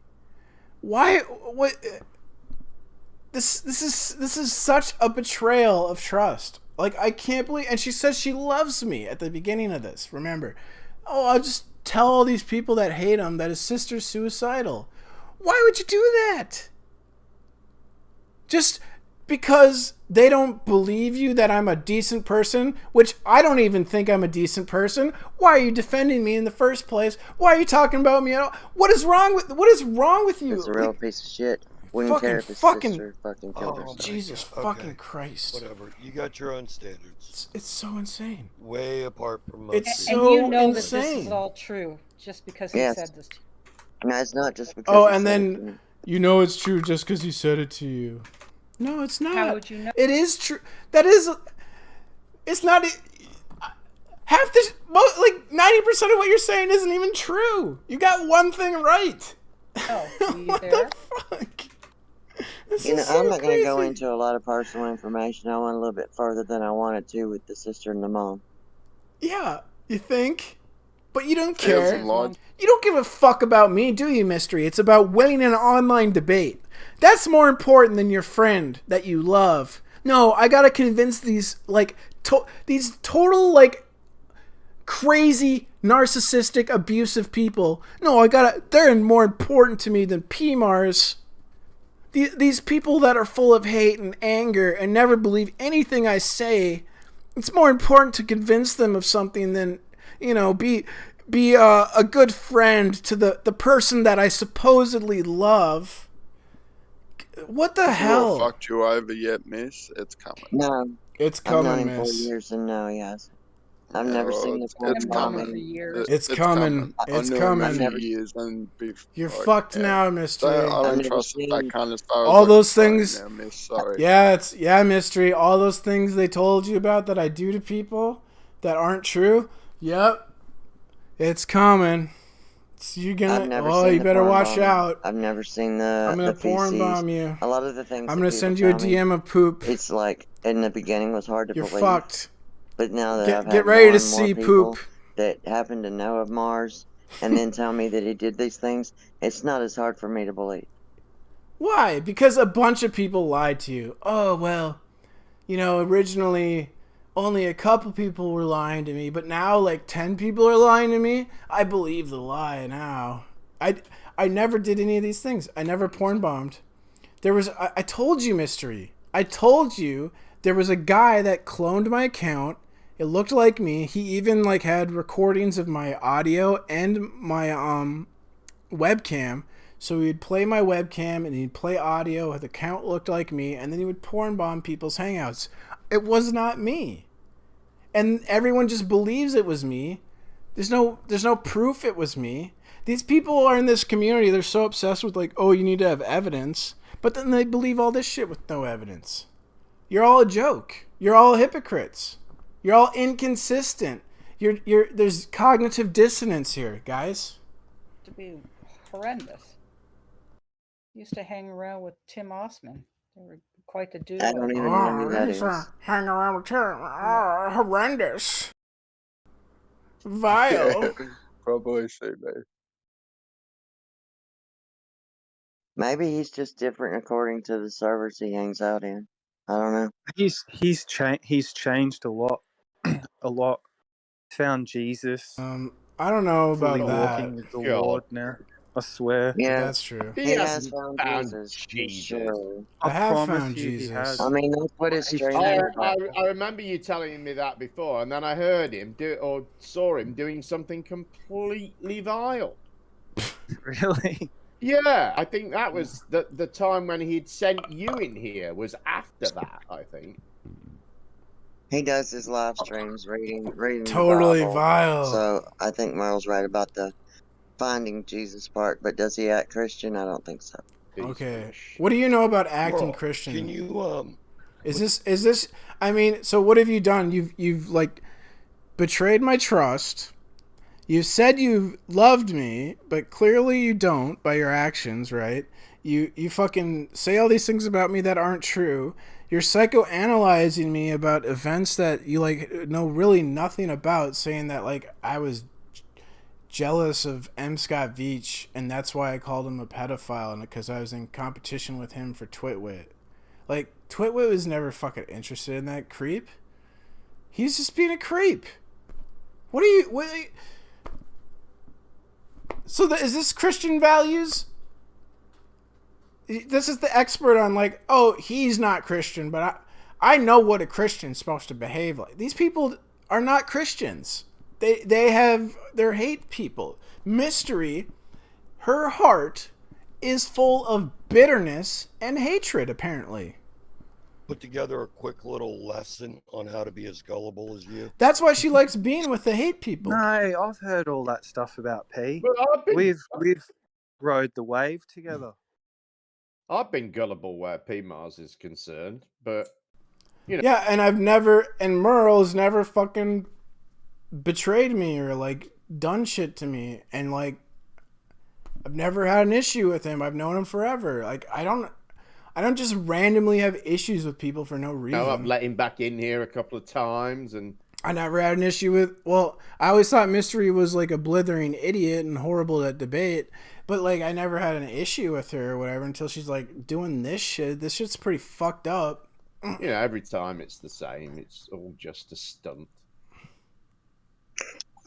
Why? What? This is such a betrayal of trust. Like, I can't believe. And she says she loves me at the beginning of this. Remember? Oh, I'll just tell all these people that hate him that his sister's suicidal. Why would you do that? Just Because they don't believe you that I'm a decent person, which I don't even think I'm a decent person. Why are you defending me in the first place? Why are you talking about me at all? What is wrong with you? He's a real piece of shit. Wouldn't care if his sister fucking killed herself. Jesus fucking Christ. Whatever. You got your own standards. It's so insane. Way apart from most It's people. so And you know insane. that this is all true just because he said this to you. No, it's not just because. Oh, and then you know it's true just because he said it to you. No, it's not. How would you know? It is true. That is. It's not. Half the like 90% of what you're saying isn't even true. You got one thing right. Oh, what the fuck? I'm not going to go into a lot of personal information. I went a little bit further than I wanted to with the sister and the mom. Yeah, you think? But you don't care. There's a lot. You don't give a fuck about me, do you, Mystery? It's about winning an online debate. That's more important than your friend that you love. No, I gotta convince these, like, these total, like, crazy, narcissistic, abusive people. No, they're more important to me than PMARS. These people that are full of hate and anger and never believe anything I say, it's more important to convince them of something than, be a good friend to the person that I supposedly love. What the hell? Not fucked you over yet, miss. It's coming. No. It's coming, I've known him miss. 4 years and no, he hasn't. I've never seen this It's coming. coming. It's coming. It's coming. Years and You're fucked now, Mystery. I don't trust that kind of stuff. All those things. Now, miss. Sorry. Yeah, Mystery. All those things they told you about that I do to people that aren't true. Yep. It's coming. You better watch out. I've never seen the. I'm gonna porn bomb you. A lot of the things. I'm gonna send you a DM of poop. It's like in the beginning was hard to You're believe. fucked. But now that I've had get ready more to and more see people poop that happen to know of Mars, and then tell me that he did these things, it's not as hard for me to believe. Why? Because a bunch of people lied to you. Oh well, originally only a couple people were lying to me, but now like 10 people are lying to me. I believe the lie now. I never did any of these things. I never porn bombed. I told you, Mystery. I told you there was a guy that cloned my account. It looked like me. He even like had recordings of my audio and my webcam. So he'd play my webcam and he'd play audio. The account looked like me, and then he would porn bomb people's hangouts. It was not me. And everyone just believes it was me. There's no proof it was me. These people are in this community. They're so obsessed with like, oh, you need to have evidence. But then they believe all this shit with no evidence. You're all a joke. You're all hypocrites. You're all inconsistent. There's cognitive dissonance here, guys. To be horrendous. Used to hang around with Tim Osman. They were quite the dude. I don't even know who that is. Hang around with Tim. Oh, horrendous. Vile. Yeah, probably so, man. Maybe he's just different according to the servers he hangs out in. I don't know. He's changed a lot. A lot. Found Jesus. I don't know about fully that. walking with the Lord now. I swear. Yeah, that's true. He has found Jesus. Sure. I have found you, Jesus. I mean, that's what his stream I remember you telling me that before, and then I heard him saw him doing something completely vile. Really? Yeah, I think that was the time when he'd sent you in here was after that, I think. He does his live streams reading Totally the Bible. vile. So I think Merle's right about the finding Jesus part, but does he act Christian? I don't think so. Okay. What do you know about acting Christian? Can you Is this I mean, so what have you done? You've like betrayed my trust. You said you loved me, but clearly you don't by your actions, right? You fucking say all these things about me that aren't true. You're psychoanalyzing me about events that you like know really nothing about, saying that like I was jealous of M. Scott Veach, and that's why I called him a pedophile, and because I was in competition with him for Twitwit. Like, Twitwit was never fucking interested in that creep. He's just being a creep. So is this Christian values? this is the expert on like, oh, he's not Christian, but I know what a Christian's supposed to behave like. These people are not Christians. They're hate people. Mystery, her heart is full of bitterness and hatred, apparently. Put together a quick little lesson on how to be as gullible as you. That's why she likes being with the hate people. No, I've heard all that stuff about P. Well, We've rode the wave together. I've been gullible where P Mars is concerned, but you know. Yeah, and Merle's never fucking betrayed me or like done shit to me, and like I've never had an issue with him. I've known him forever. Like I don't just randomly have issues with people for no reason. No, I've let him back in here a couple of times, and I never had an issue with. Well, I always thought Mystery was like a blithering idiot and horrible at debate, but like I never had an issue with her or whatever until she's like doing this shit. This shit's pretty fucked up. you know, every time it's the same. It's all just a stunt.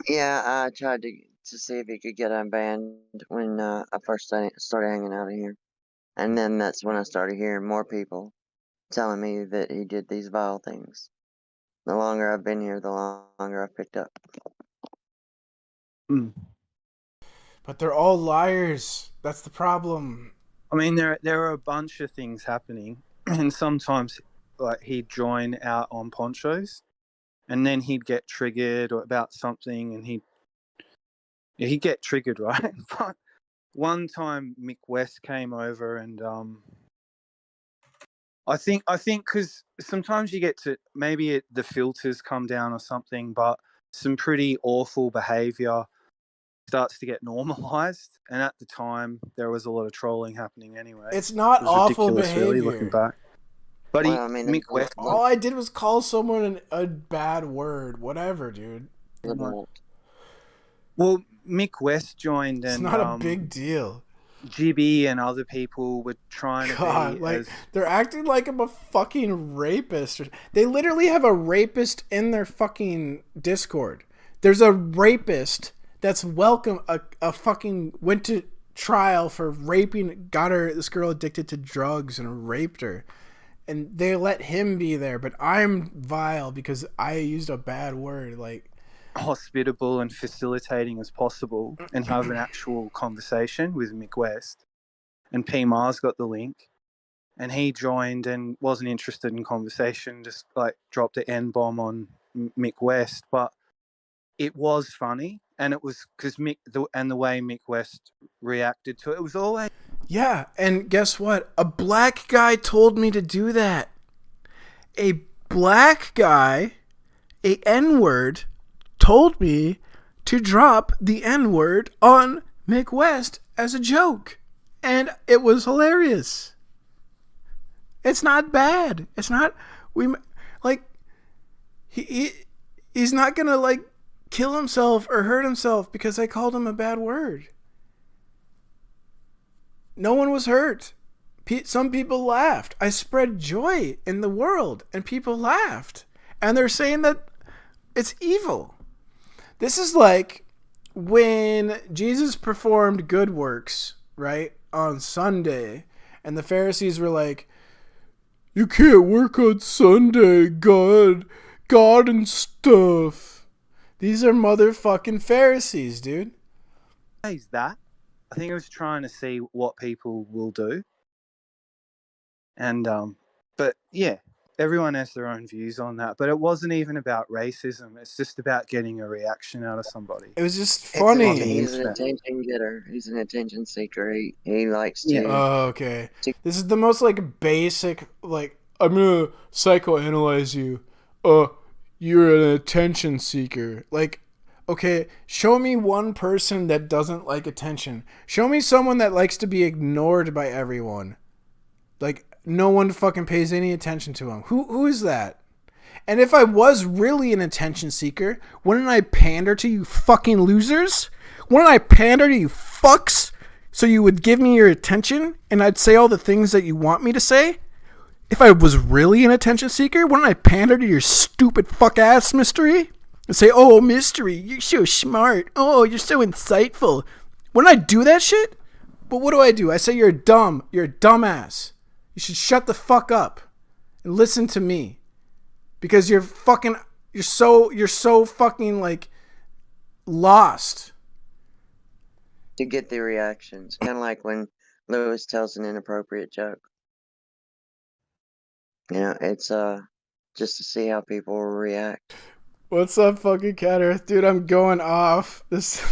Yeah, I tried to see if he could get unbanned when I first started hanging out in here. And then that's when I started hearing more people telling me that he did these vile things. The longer I've been here, the longer I've picked up. But they're all liars. That's the problem. I mean, there are a bunch of things happening, and sometimes like he'd join out on ponchos, and then he'd get triggered or about something, and he'd get triggered, right? But one time Mick West came over, and I think because sometimes you get to maybe the filters come down or something, but some pretty awful behaviour starts to get normalized, and at the time there was a lot of trolling happening anyway. It's not awful behavior. Really, looking back. But Well, I mean, Mick West. All I did was call someone a bad word. Whatever, dude. Well, Mick West joined, and It's not a big deal. Gibby and other people were trying to God, be like as... they're acting like I'm a fucking rapist. They literally have a rapist in their fucking Discord. There's a rapist that's welcome. A fucking went to trial for raping, got this girl addicted to drugs and raped her, and they let him be there. But I'm vile because I used a bad word. Like hospitable and facilitating as possible, and have an actual conversation with Mick West. And P Mars got the link, and he joined and wasn't interested in conversation. Just like dropped the N-bomb on Mick West, but it was funny. And it was because the way Mick West reacted to it, it was always... Yeah, and guess what? A black guy told me to do that. A black guy, a N-word, told me to drop the N-word on Mick West as a joke. And it was hilarious. It's not bad. It's not... He's not gonna, like, kill himself or hurt himself because I called him a bad word. No one was hurt. Some people laughed. I spread joy in the world and people laughed. And they're saying that it's evil. This is like when Jesus performed good works, right, on Sunday, and the Pharisees were like, you can't work on Sunday, God and stuff. These are motherfucking Pharisees, dude. That. I think I was trying to see what people will do. And, but yeah, everyone has their own views on that. But it wasn't even about racism. It's just about getting a reaction out of somebody. It was just funny. He's an attention getter. He's an attention seeker. He likes to... Oh, okay. This is the most, like, basic, like, I'm gonna psychoanalyze you. You're an attention seeker. Like, okay, show me one person that doesn't like attention. Show me someone that likes to be ignored by everyone. Like, no one fucking pays any attention to him. Who is that? And if I was really an attention seeker, wouldn't I pander to you fucking losers? Wouldn't I pander to you fucks so you would give me your attention and I'd say all the things that you want me to say? If I was really an attention seeker, wouldn't I pander to your stupid fuck ass Mystery? And say, oh, Mystery, you're so smart. Oh, you're so insightful. Wouldn't I do that shit? But what do? I say you're a dumbass. You should shut the fuck up and listen to me. Because you're so fucking like lost. To get the reactions. Kind of like when Lewis tells an inappropriate joke. You know, it's just to see how people will react. What's up, fucking Cat Earth? Dude, I'm going off. This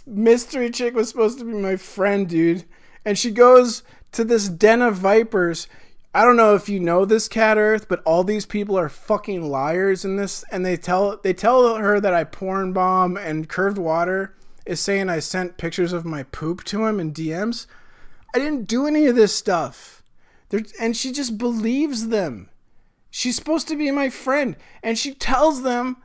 mystery chick was supposed to be my friend, dude. And she goes to this den of vipers. I don't know if you know this, Cat Earth, but all these people are fucking liars in this. And they tell her that I porn bomb, and Curved Water is saying I sent pictures of my poop to him in DMs. I didn't do any of this stuff. And she just believes them. She's supposed to be my friend. And she tells them,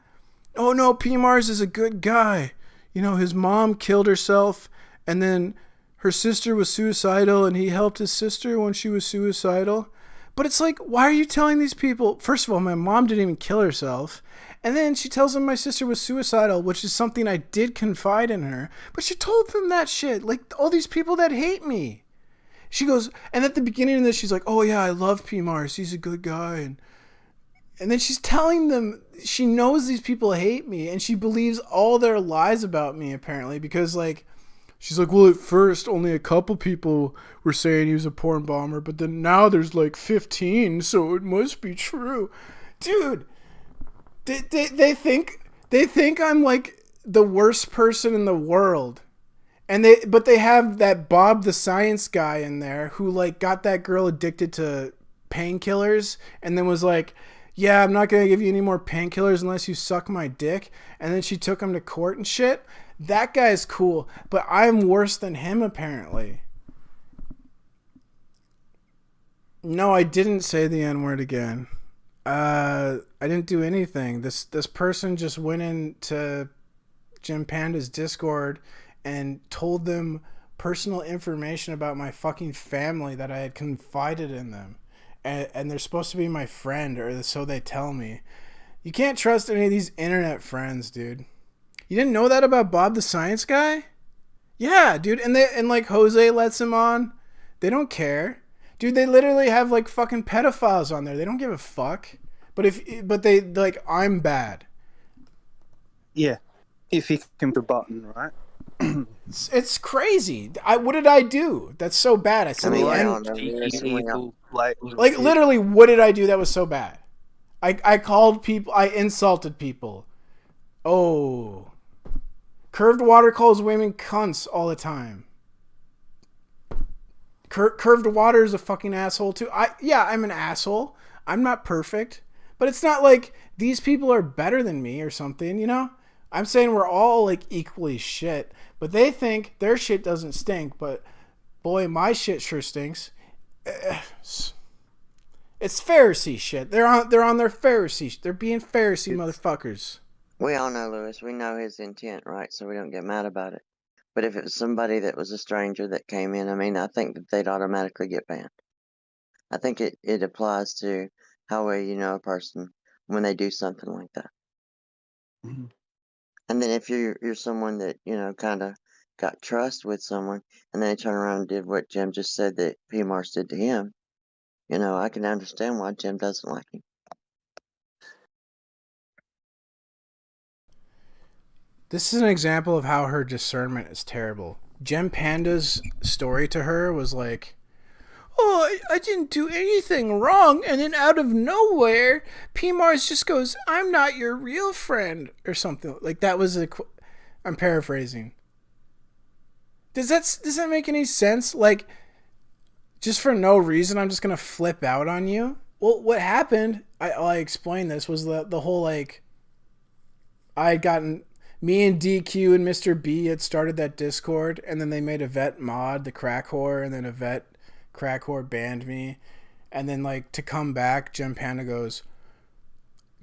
oh no, P. Mars is a good guy. You know, his mom killed herself, and then her sister was suicidal, and he helped his sister when she was suicidal. But it's like, why are you telling these people? First of all, my mom didn't even kill herself. And then she tells them my sister was suicidal, which is something I did confide in her. But she told them that shit. Like, all these people that hate me. She goes, and at the beginning of this, she's like, oh yeah, I love P. Mars. He's a good guy. And then she's telling them, she knows these people hate me, and she believes all their lies about me, apparently, because, like, she's like, well, at first, only a couple people were saying he was a porn bomber, but then now there's, like, 15, so it must be true. Dude, they think I'm, like, the worst person in the world. But they have that Bob the Science guy in there who, like, got that girl addicted to painkillers, and then was like, yeah, I'm not going to give you any more painkillers unless you suck my dick. And then she took him to court and shit. That guy's cool, but I'm worse than him, apparently. No, I didn't say the N-word again. I didn't do anything. This person just went into Jim Panda's Discord and told them personal information about my fucking family that I had confided in them. And they're supposed to be my friend, or so they tell me. You can't trust any of these internet friends, dude. You didn't know that about Bob the Science guy? Yeah, dude. And like Jose lets him on. They don't care. Dude, they literally have like fucking pedophiles on there. They don't give a fuck. But they like, I'm bad. Yeah. If he can push a button, right? It's crazy. What did I do? That's so bad. I said like literally, what did I do that was so bad? I called people. I insulted people. Oh, Curved Water calls women cunts all the time. Curved Water is a fucking asshole too. I'm an asshole. I'm not perfect, but it's not like these people are better than me or something, you know? I'm saying we're all like equally shit, but they think their shit doesn't stink, but boy, my shit sure stinks. It's Pharisee shit. They're on their Pharisee. They're being Pharisee motherfuckers. We all know Lewis. We know his intent, right? So we don't get mad about it. But if it was somebody that was a stranger that came in, I mean, I think that they'd automatically get banned. I think it applies to how well you know a person when they do something like that. Mm-hmm. And then if you're someone that, you know, kind of got trust with someone, and then they turn around and did what Jim just said that P. Mars did to him, you know, I can understand why Jim doesn't like him. This is an example of how her discernment is terrible. Jim Panda's story to her was like, oh, I didn't do anything wrong, and then out of nowhere, P. Mars just goes, I'm not your real friend, or something. Like, that was I'm paraphrasing. Does that make any sense? Like, just for no reason, I'm just gonna flip out on you? Well, what happened, I explained this, was the whole, like, I had gotten... Me and DQ and Mr. B had started that Discord, and then they made a vet mod, the crack whore, and then a vet crack whore banned me. And then, like, to come back, Jim Panda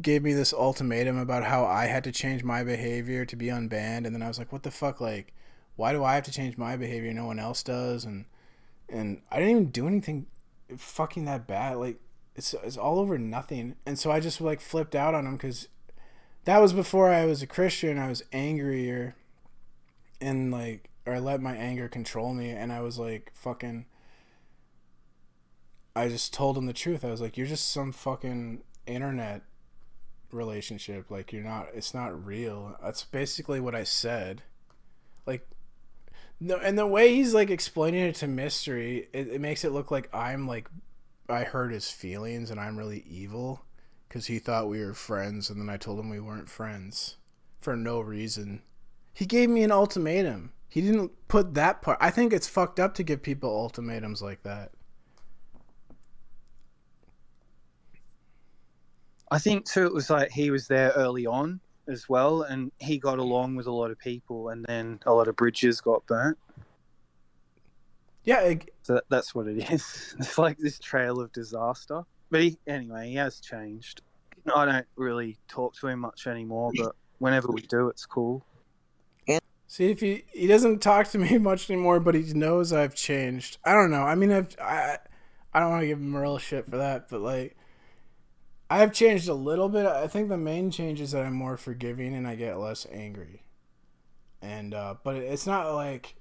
gave me this ultimatum about how I had to change my behavior to be unbanned. And then I was like, what the fuck? Like, why do I have to change my behavior? No one else does. And I didn't even do anything fucking that bad. Like, it's all over nothing. And so I just, like, flipped out on him because that was before I was a Christian. I was angrier, and like or I let my anger control me, and I was like, fucking. I just told him the truth. I was like, you're just some fucking internet relationship. Like, you're not. It's not real. That's basically what I said. Like, no, and the way he's like explaining it to Mystery, it makes it look like I'm like, I hurt his feelings and I'm really evil because he thought we were friends, and then I told him we weren't friends for no reason. He gave me an ultimatum. He didn't put that part. I think it's fucked up to give people ultimatums like that. I think too it was like he was there early on as well, and he got along with a lot of people, and then a lot of bridges got burnt. Yeah, so that's what it is. It's like this trail of disaster. But anyway, he has changed. I don't really talk to him much anymore, but whenever we do, it's cool. See, if he doesn't talk to me much anymore, but he knows I've changed. I don't know. I mean, I don't want to give him real shit for that, but like, I have changed a little bit. I think the main change is that I'm more forgiving and I get less angry. And but it's not like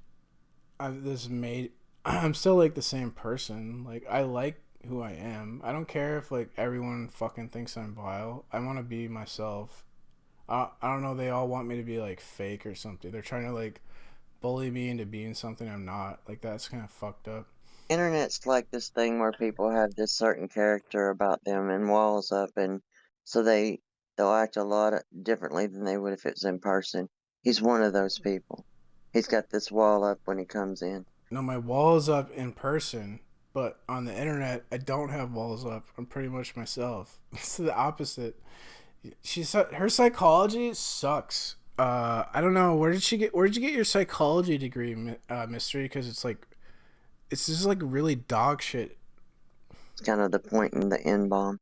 I'm still like the same person. Like, I like who I am. I don't care if like everyone fucking thinks I'm vile. I want to be myself. I don't know. They all want me to be like fake or something. They're trying to like bully me into being something I'm not. Like, that's kind of fucked up. Internet's like this thing where people have this certain character about them and walls up, and so they'll act a lot differently than they would if it was in person. He's one of those people. He's got this wall up when he comes in. No, my wall is up in person, but on the internet, I don't have walls up. I'm pretty much myself. It's the opposite. Her psychology sucks. I don't know, where did you get your psychology degree, Mystery? Because it's just like really dog shit. It's kind of the point in the N-bomb.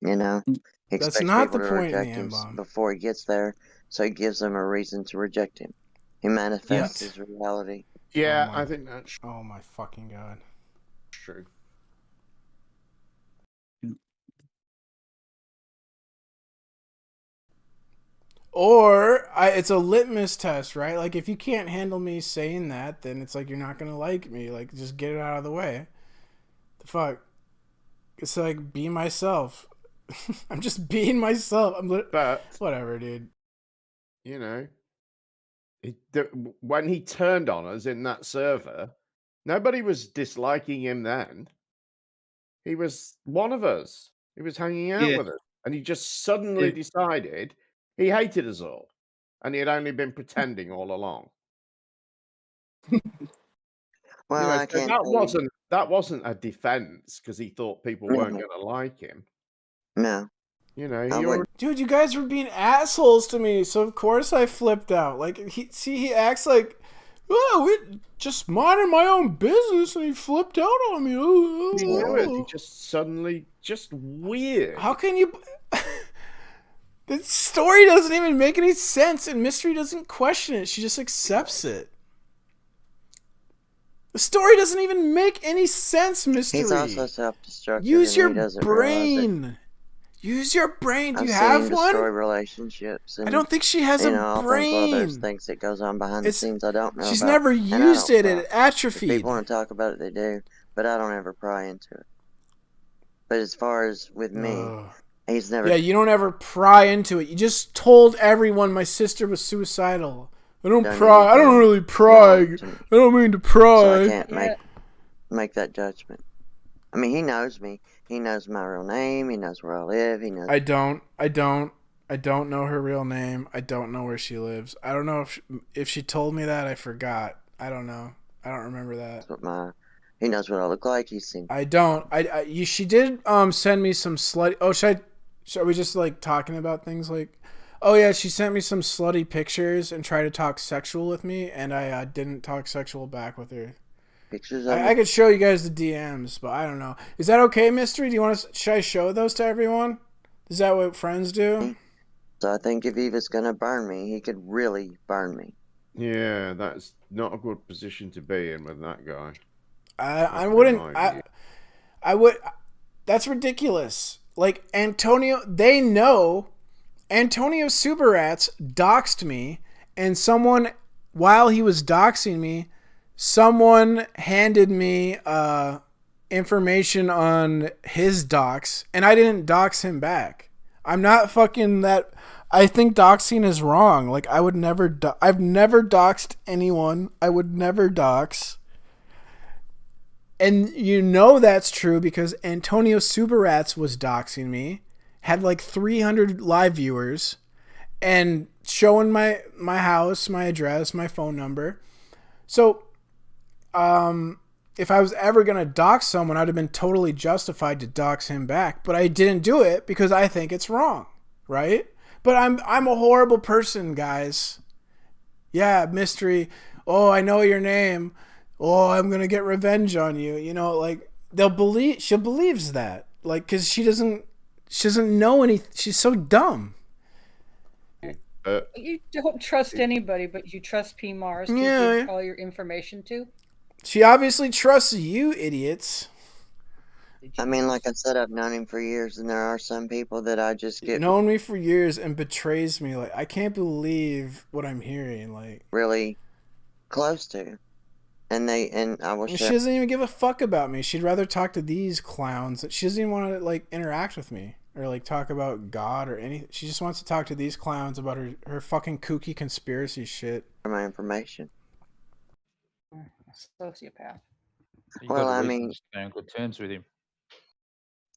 You know, he That's expects not people the to point in reject the him N-bomb. before he gets there, so he gives them a reason to reject him. He manifests his reality. Yeah, I think that's. Oh my fucking god. True. Or it's a litmus test, right? Like, if you can't handle me saying that, then it's like you're not gonna like me. Like, just get it out of the way. The fuck? It's like, be myself. I'm just being myself. But whatever, dude. You know, when he turned on us in that server, nobody was disliking him then. He was one of us. He was hanging out with us, and he just suddenly decided he hated us all, and he had only been pretending all along. Well, I can't. That wasn't a defense because he thought people weren't going to like him. No. You know, dude, you guys were being assholes to me, so of course I flipped out. Like, he acts like, oh, we just minding my own business, and he flipped out on me. He just suddenly, just weird. How can you? The story doesn't even make any sense, and Mystery doesn't question it. She just accepts it. The story doesn't even make any sense, Mystery. He's also self-destructive. Use your brain. Use your brain. Do you have one? Destroy relationships. And, I don't think she has a brain. All those things that goes on behind the scenes I don't know. She's about, never used it. It atrophied. If people want to talk about it, they do. But I don't ever pry into it. But as far as with me, he's never. Yeah, you don't ever pry into it. You just told everyone my sister was suicidal. I don't pry. I don't really pry. I don't mean to pry. So I can't make that judgment. I mean, he knows me. He knows my real name. He knows where I live. He knows. I don't know her real name. I don't know where she lives. I don't know if she told me that. I forgot. I don't know. I don't remember that. He knows what I look like. He's seen. I don't. She did send me some slutty. Oh, are we just like talking about things like? Oh yeah, she sent me some slutty pictures and tried to talk sexual with me, and I didn't talk sexual back with her. Pictures. I could show you guys the DMs, but I don't know. Is that okay, Mystery? Do you want to? Should I show those to everyone? Is that what friends do? So I think if he was gonna burn me, he could really burn me. Yeah, that's not a good position to be in with that guy. I wouldn't. I would. That's ridiculous. Like, Antonio, they know Antonio Subarats doxed me, and someone while he was doxing me, someone handed me information on his dox, and I didn't dox him back. I'm not fucking that. I think doxing is wrong. Like, I would never. I've never doxed anyone. I would never dox. And you know that's true because Antonio Subarats was doxing me, had like 300 live viewers, and showing my house, my address, my phone number. So, if I was ever gonna dox someone, I'd have been totally justified to dox him back. But I didn't do it because I think it's wrong, right? But I'm a horrible person, guys. Yeah, Mystery. Oh, I know your name. Oh, I'm gonna get revenge on you. You know, like she believes that, like, because she doesn't know any. She's so dumb. You don't trust anybody, but you trust P. Mars to give all your information to. She obviously trusts you, idiots. I mean, like I said, I've known him for years, and there are some people that I just get known me for years and betrays me. Like, I can't believe what I'm hearing. Like, really close to, and I will. She doesn't even give a fuck about me. She'd rather talk to these clowns. She doesn't even want to like interact with me or like talk about God or anything. She just wants to talk to these clowns about her fucking kooky conspiracy shit. My information. Sociopath. Well, I mean, stay on good terms with him.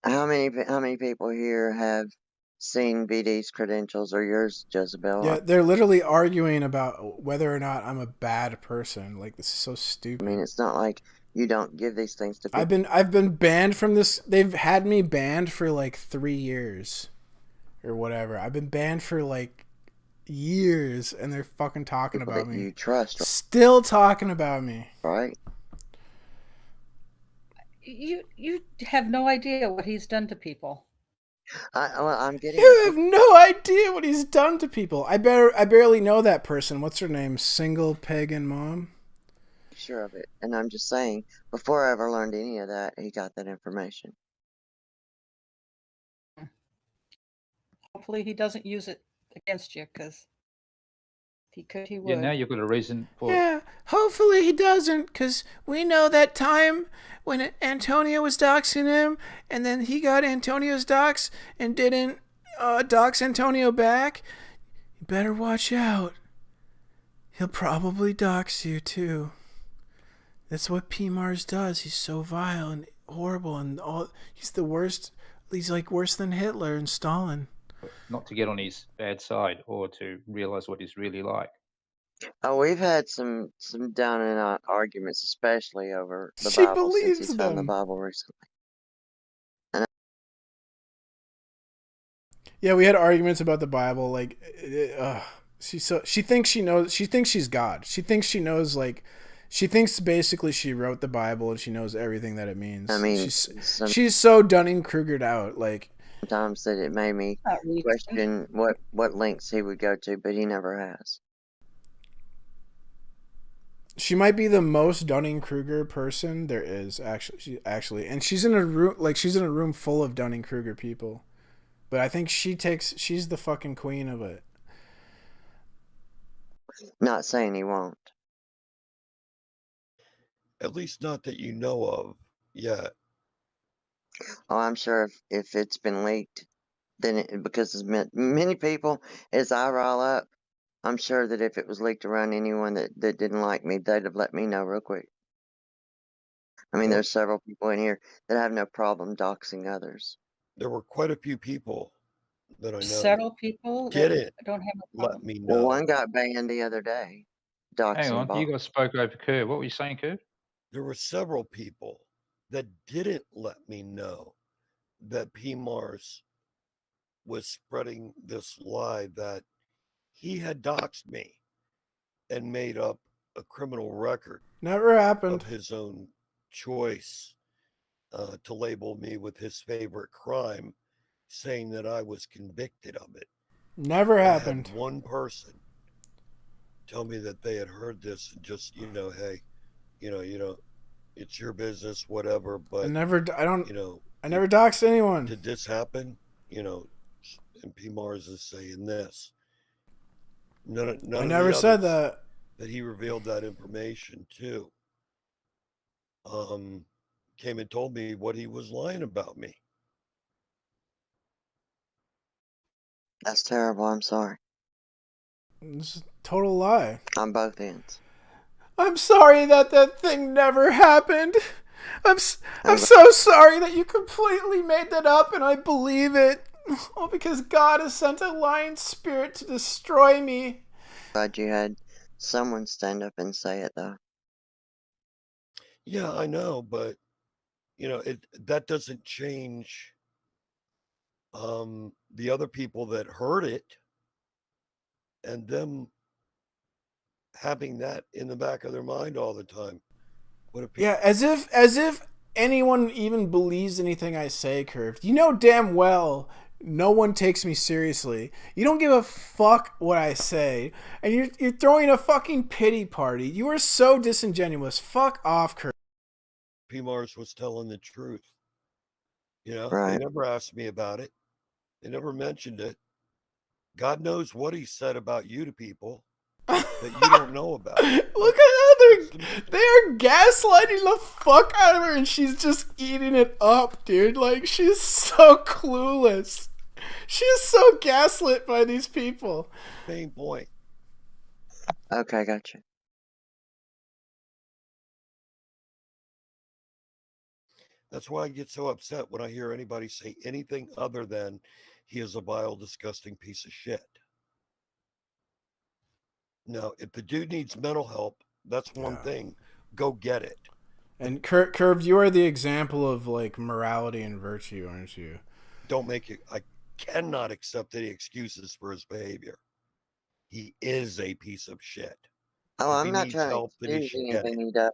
How many people here have seen BD's credentials or yours, Jezebel? Yeah, they're literally arguing about whether or not I'm a bad person. Like, this is so stupid. I mean, it's not like you don't give these things to people. I've been banned from this. They've had me banned for like 3 years or whatever. I've been banned for like years, and they're fucking talking People about that me. You trust, still talking about me, right? You have no idea what he's done to people. I'm getting. You have no idea what he's done to people. I barely know that person. What's her name? Single pagan mom. Sure of it, and I'm just saying. Before I ever learned any of that, he got that information. Hopefully, he doesn't use it against you, because if he could, he would. Yeah, now you've got a reason for. Yeah, hopefully he doesn't, because we know that time when Antonio was doxing him, and then he got Antonio's dox and didn't dox Antonio back. You better watch out. He'll probably dox you too. That's what P. Mars does. He's so vile and horrible, and he's the worst. He's like worse than Hitler and Stalin. Not to get on his bad side or to realize what he's really like. Oh, we've had some down and out arguments, especially over the She Bible, since believes he's found the them. Bible recently. Yeah, we had arguments about the Bible. Like, she thinks she knows. She thinks she's God. She thinks she knows. Like, she thinks basically she wrote the Bible and she knows everything that it means. I mean, she's so Dunning-Krugered out. Like, sometimes that it made me question what lengths he would go to, but he never has. she might be the most Dunning-Kruger person there is. Actually, and she's in a room full of Dunning-Kruger people. But I think she's the fucking queen of it. Not saying he won't. At least not that you know of yet. Oh, I'm sure if it's been leaked, then because as many people as I rile up, I'm sure that if it was leaked around anyone that didn't like me, they'd have let me know real quick. I mean, there's several people in here that have no problem doxing others. There were quite a few people that I know. Several people didn't don't have a problem. let me know. Well, one got banned the other day. Doxing Hang on, Bob. you guys spoke over Kerr. What were you saying, Kerr? There were several people that didn't let me know that P. Mars was spreading this lie that he had doxed me and made up a criminal record. Never happened. Of his own choice to label me with his favorite crime, saying that I was convicted of it. Never happened. I had one person tell me that they had heard this and just, hey, it's your business, whatever. But I never doxed anyone. Did this happen? And P. Mars is saying this. None I never said that. that he revealed that information to, came and told me what he was lying about me. That's terrible. I'm sorry. It's a total lie. On both ends. I'm sorry that thing never happened. I'm so sorry that you completely made that up and I believe it. All because God has sent a lying spirit to destroy me. Glad you had someone stand up and say it, though. Yeah, I know, but that doesn't change the other people that heard it and them having that in the back of their mind all the time. Yeah, as if anyone even believes anything I say, Curved. You know damn well no one takes me seriously. You don't give a fuck what I say, and you're throwing a fucking pity party. You are so disingenuous. Fuck off, Curved. P. Mars was telling the truth. Right. They never asked me about it. They never mentioned it. God knows what he said about you to people that you don't know about. Look at how they're gaslighting the fuck out of her, and she's just eating it up, dude. Like, she's so clueless. She is so gaslit by these people. Main point. Okay, gotcha. That's why I get so upset when I hear anybody say anything other than he is a vile, disgusting piece of shit. Now, if the dude needs mental help, that's one thing. Go get it. And Curved, you are the example of like morality and virtue, aren't you? Don't make it. I cannot accept any excuses for his behavior. He is a piece of shit. Oh, I'm not trying to excuse anything he does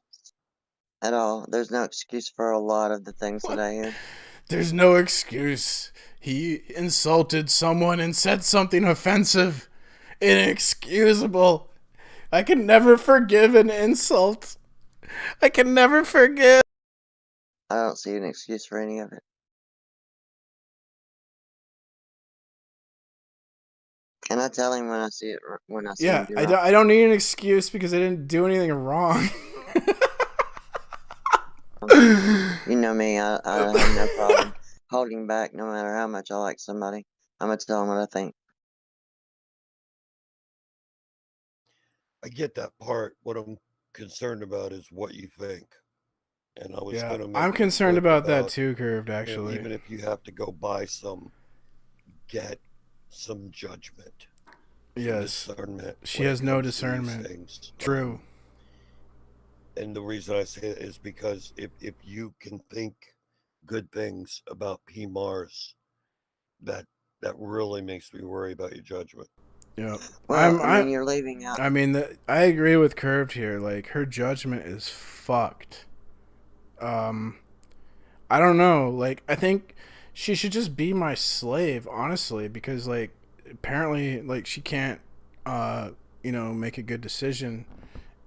at all. There's no excuse for a lot of the things that I hear. There's no excuse. He insulted someone and said something offensive. Inexcusable. I can never forgive an insult. I can never forgive. I don't see an excuse for any of it. Can I tell him when I see it? When I see him do I don't need an excuse because I didn't do anything wrong. You know me, I have no problem holding back no matter how much I like somebody. I'm going to tell them what I think. I get that part. What I'm concerned about is what you think. And I was going to make I'm concerned about that too, Curved, actually. Even if you have to go buy get some judgment. Yes. Discernment. She has no discernment. True. And the reason I say it is because if you can think good things about P. Mars, that really makes me worry about your judgment. Yeah. Well, I mean, you're leaving out. I mean, I agree with Curved here. Like, her judgment is fucked. I don't know. Like, I think she should just be my slave, honestly, because, like, apparently, like, she can't, make a good decision.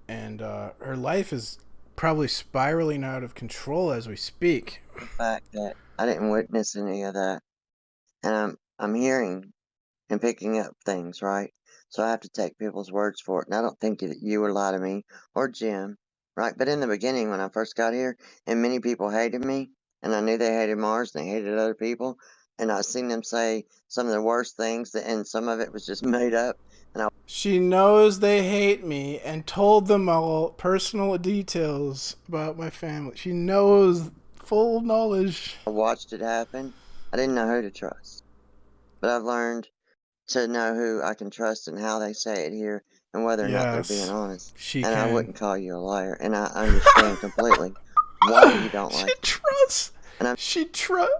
And her life is probably spiraling out of control as we speak. The fact that I didn't witness any of that. And I'm hearing and picking up things, right? So I have to take people's words for it. And I don't think that you would lie to me or Jim, right? But in the beginning, when I first got here, and many people hated me, and I knew they hated Mars and they hated other people, and I seen them say some of the worst things, and some of it was just made up. And she knows they hate me and told them all personal details about my family. She knows full knowledge. I watched it happen. I didn't know who to trust. But I've learned to know who I can trust and how they say it here and whether or not they're being honest. I wouldn't call you a liar, and I understand completely why you don't like it.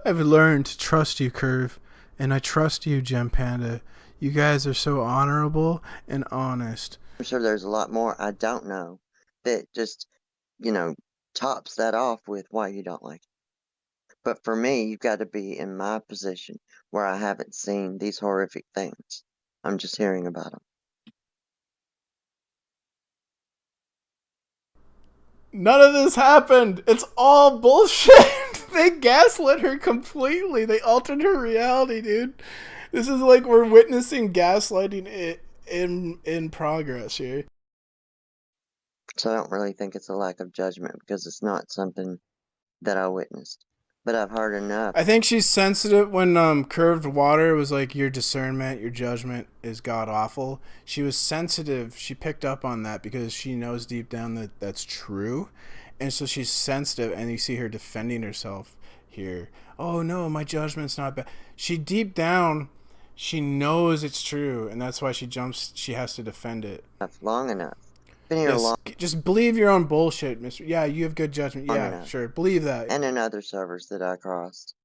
I've learned to trust you, Curve, and I trust you, Gem Panda. You guys are so honorable and honest. I'm sure there's a lot more I don't know that just, tops that off with why you don't like it. But for me, you've got to be in my position where I haven't seen these horrific things. I'm just hearing about them. None of this happened. It's all bullshit. They gaslit her completely. They altered her reality, dude. This is like we're witnessing gaslighting in progress here. So I don't really think it's a lack of judgment because it's not something that I witnessed. But I've heard enough. I think she's sensitive when Curved Water was like, your discernment, your judgment is god awful. She was sensitive. She picked up on that because she knows deep down that that's true. And so she's sensitive, and you see her defending herself here. Oh no, my judgment's not bad. She deep down, she knows it's true, and that's why she jumps. She has to defend it. Long enough. Been here long. Just believe your own bullshit, Mister. Yeah, you have good judgment. Yeah, enough. sure, believe that. And in other servers that I crossed,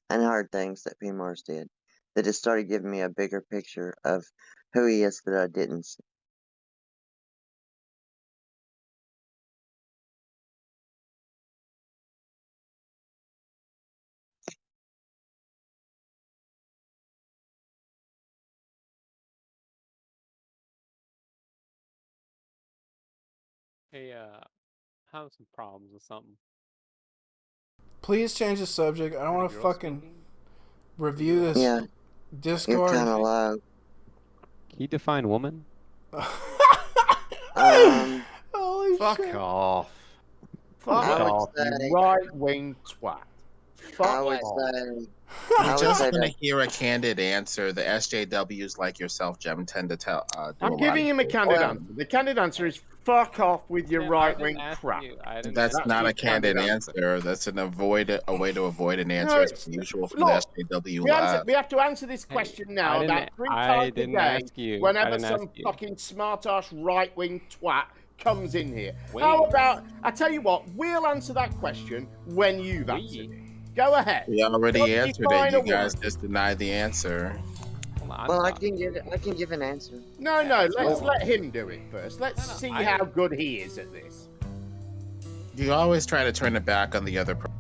and heard things that P. Mars did, that just started giving me a bigger picture of who he is that I didn't see. Hey, having some problems with something. Please change the subject. I don't want to fucking review this Discord. You're kind of low. Can you define woman? Holy Fuck shit. off. I Fuck would off, say- you right-wing twat. Fuck I would off. say. You're just gonna hear a candid answer. The SJWs like yourself, Jem, tend to tell. I'm giving him a candid answer. The candid answer is fuck off with your right-wing crap. That's not a candid answer. That's a way to avoid an answer, as usual from the SJW. We have to answer this question now about 3 times a day whenever some fucking smart-ass right-wing twat comes in here. How about, I tell you what, we'll answer that question when you've answered it. Go ahead. We already answered it. You guys woman. just denied the answer. Well, I can give an answer. No, let's let him do it first. Let's see how good he is at this. You always try to turn it back on the other person.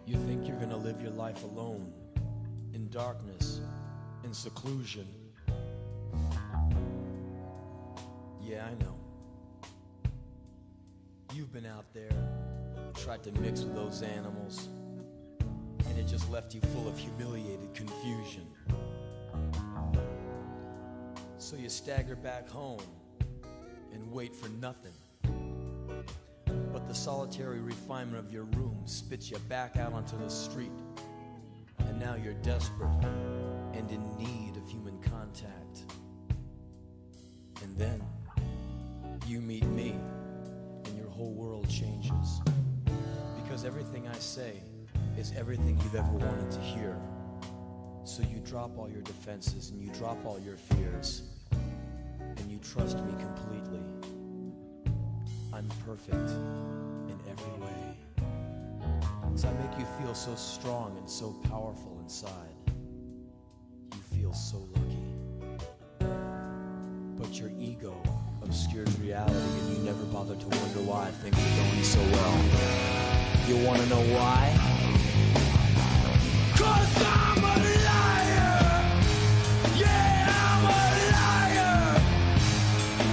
You think you're gonna live your life alone, in darkness, in seclusion. Yeah, I know. You've been out there, tried to mix with those animals, and it just left you full of humiliated confusion. So you stagger back home and wait for nothing. But the solitary refinement of your room spits you back out onto the street. And now you're desperate and in need of human contact. And then you meet me, and your whole world changes. Because everything I say is everything you've ever wanted to hear. So you drop all your defenses and you drop all your fears, and you trust me completely. I'm perfect in every way. So I make you feel so strong and so powerful inside. You feel so lucky. But your ego obscures reality, and you never bother to wonder why things are going so well. You wanna know why? 'Cause I'm a liar! Yeah, I'm a liar!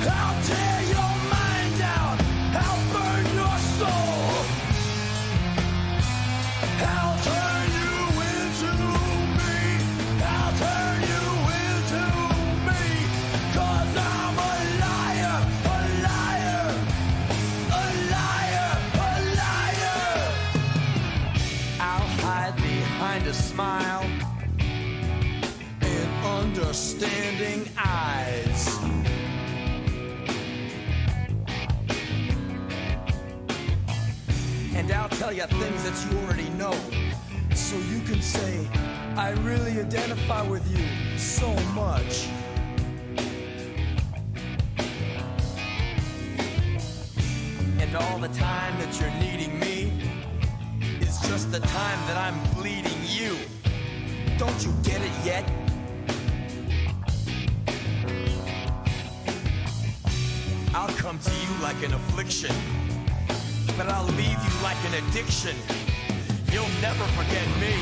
I'll tear your mind out! I'll burn your soul! I'll turn you into me! I'll turn you into me! 'Cause I'm a liar! A liar! A liar! A liar! I'll hide behind a smile and understanding eyes. And I'll tell you things that you already know, so you can say, I really identify with you so much. And all the time that you're needing me is just the time that I'm bleeding you. Don't you get it yet? I'll come to you like an affliction, but I'll leave you like an addiction. You'll never forget me.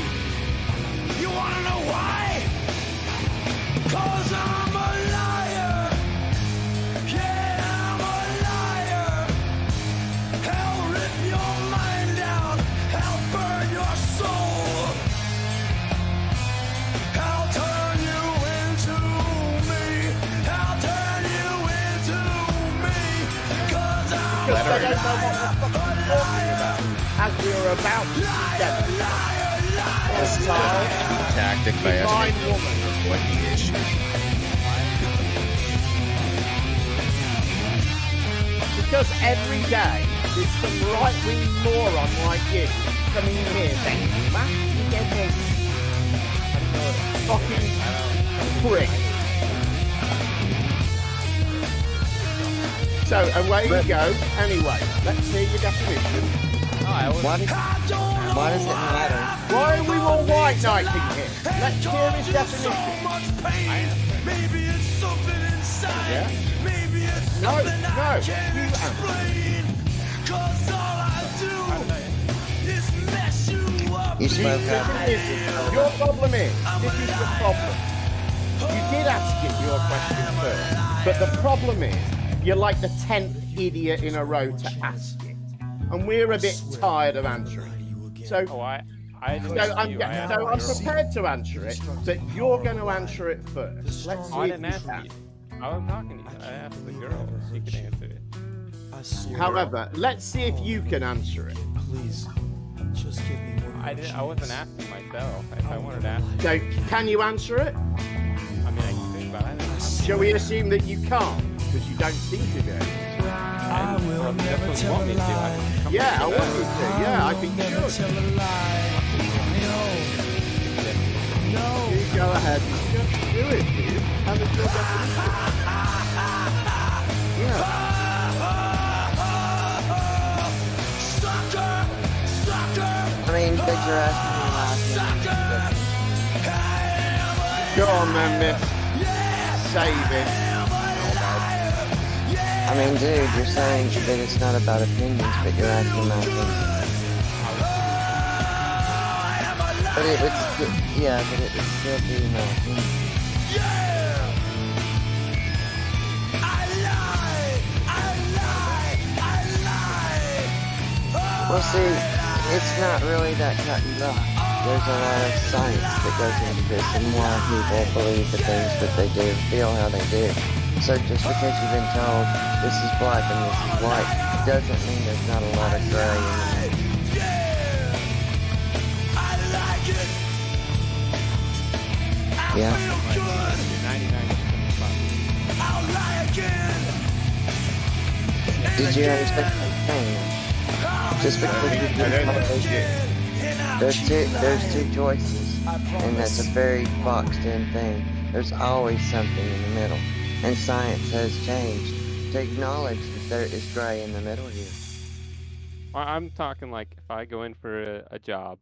You wanna know why? 'Cause I'm a liar. Yeah, I'm a liar. Hell rip don't know what we're fucking talking about, as we were about to demonstrate. Tactic by Fine asking woman. what the issue. Because every day there's some right-wing moron like you coming in here saying, masculinity. Fucking prick. So away you go. Anyway, let's hear your definition. Why does it matter? Why are we all white knighting here? Let's hear his definition. Yeah? No, you answer. You spoke up. Your problem is, this is the problem. You did ask it your question first, but the problem is, you're like the 10th idiot in a row to ask it. And we're a bit tired of answering. So, I'm prepared to answer it, but you're going to answer it first. Let's see I if didn't you ask can. you. I was talking to you. I asked the girl. She could answer it. However, let's see if you can answer it. Please, just give me one. I wasn't asking myself. If I wanted to ask, So, can you answer it? I mean, I can think about it. Shall we assume that you can't? Because you don't think you do. I will never That's tell what a you want me to. lie. Yeah, I want you to. Yeah, I think you Never should. tell a lie. No. You go ahead and just do it, dude. And it's your definition. Yeah. I mean, but you're asking me last. Go on then, miss. Save it. I mean, dude, you're saying that it's not about opinions, but you're asking my opinion. But it would, yeah, but it would still be my opinion. Well, see, it's not really that cut and dry. There's a lot of science that goes into this and why people believe the things that they do, feel how they do. So just because you've been told this is black and this is white, doesn't mean there's not a lot of gray in the middle. Yeah. Did you understand what I'm saying? Just because there's two choices, and that's a very boxed in thing. There's always something in the middle, and science has changed to acknowledge that there is gray in the middle here. I'm talking like if I go in for a job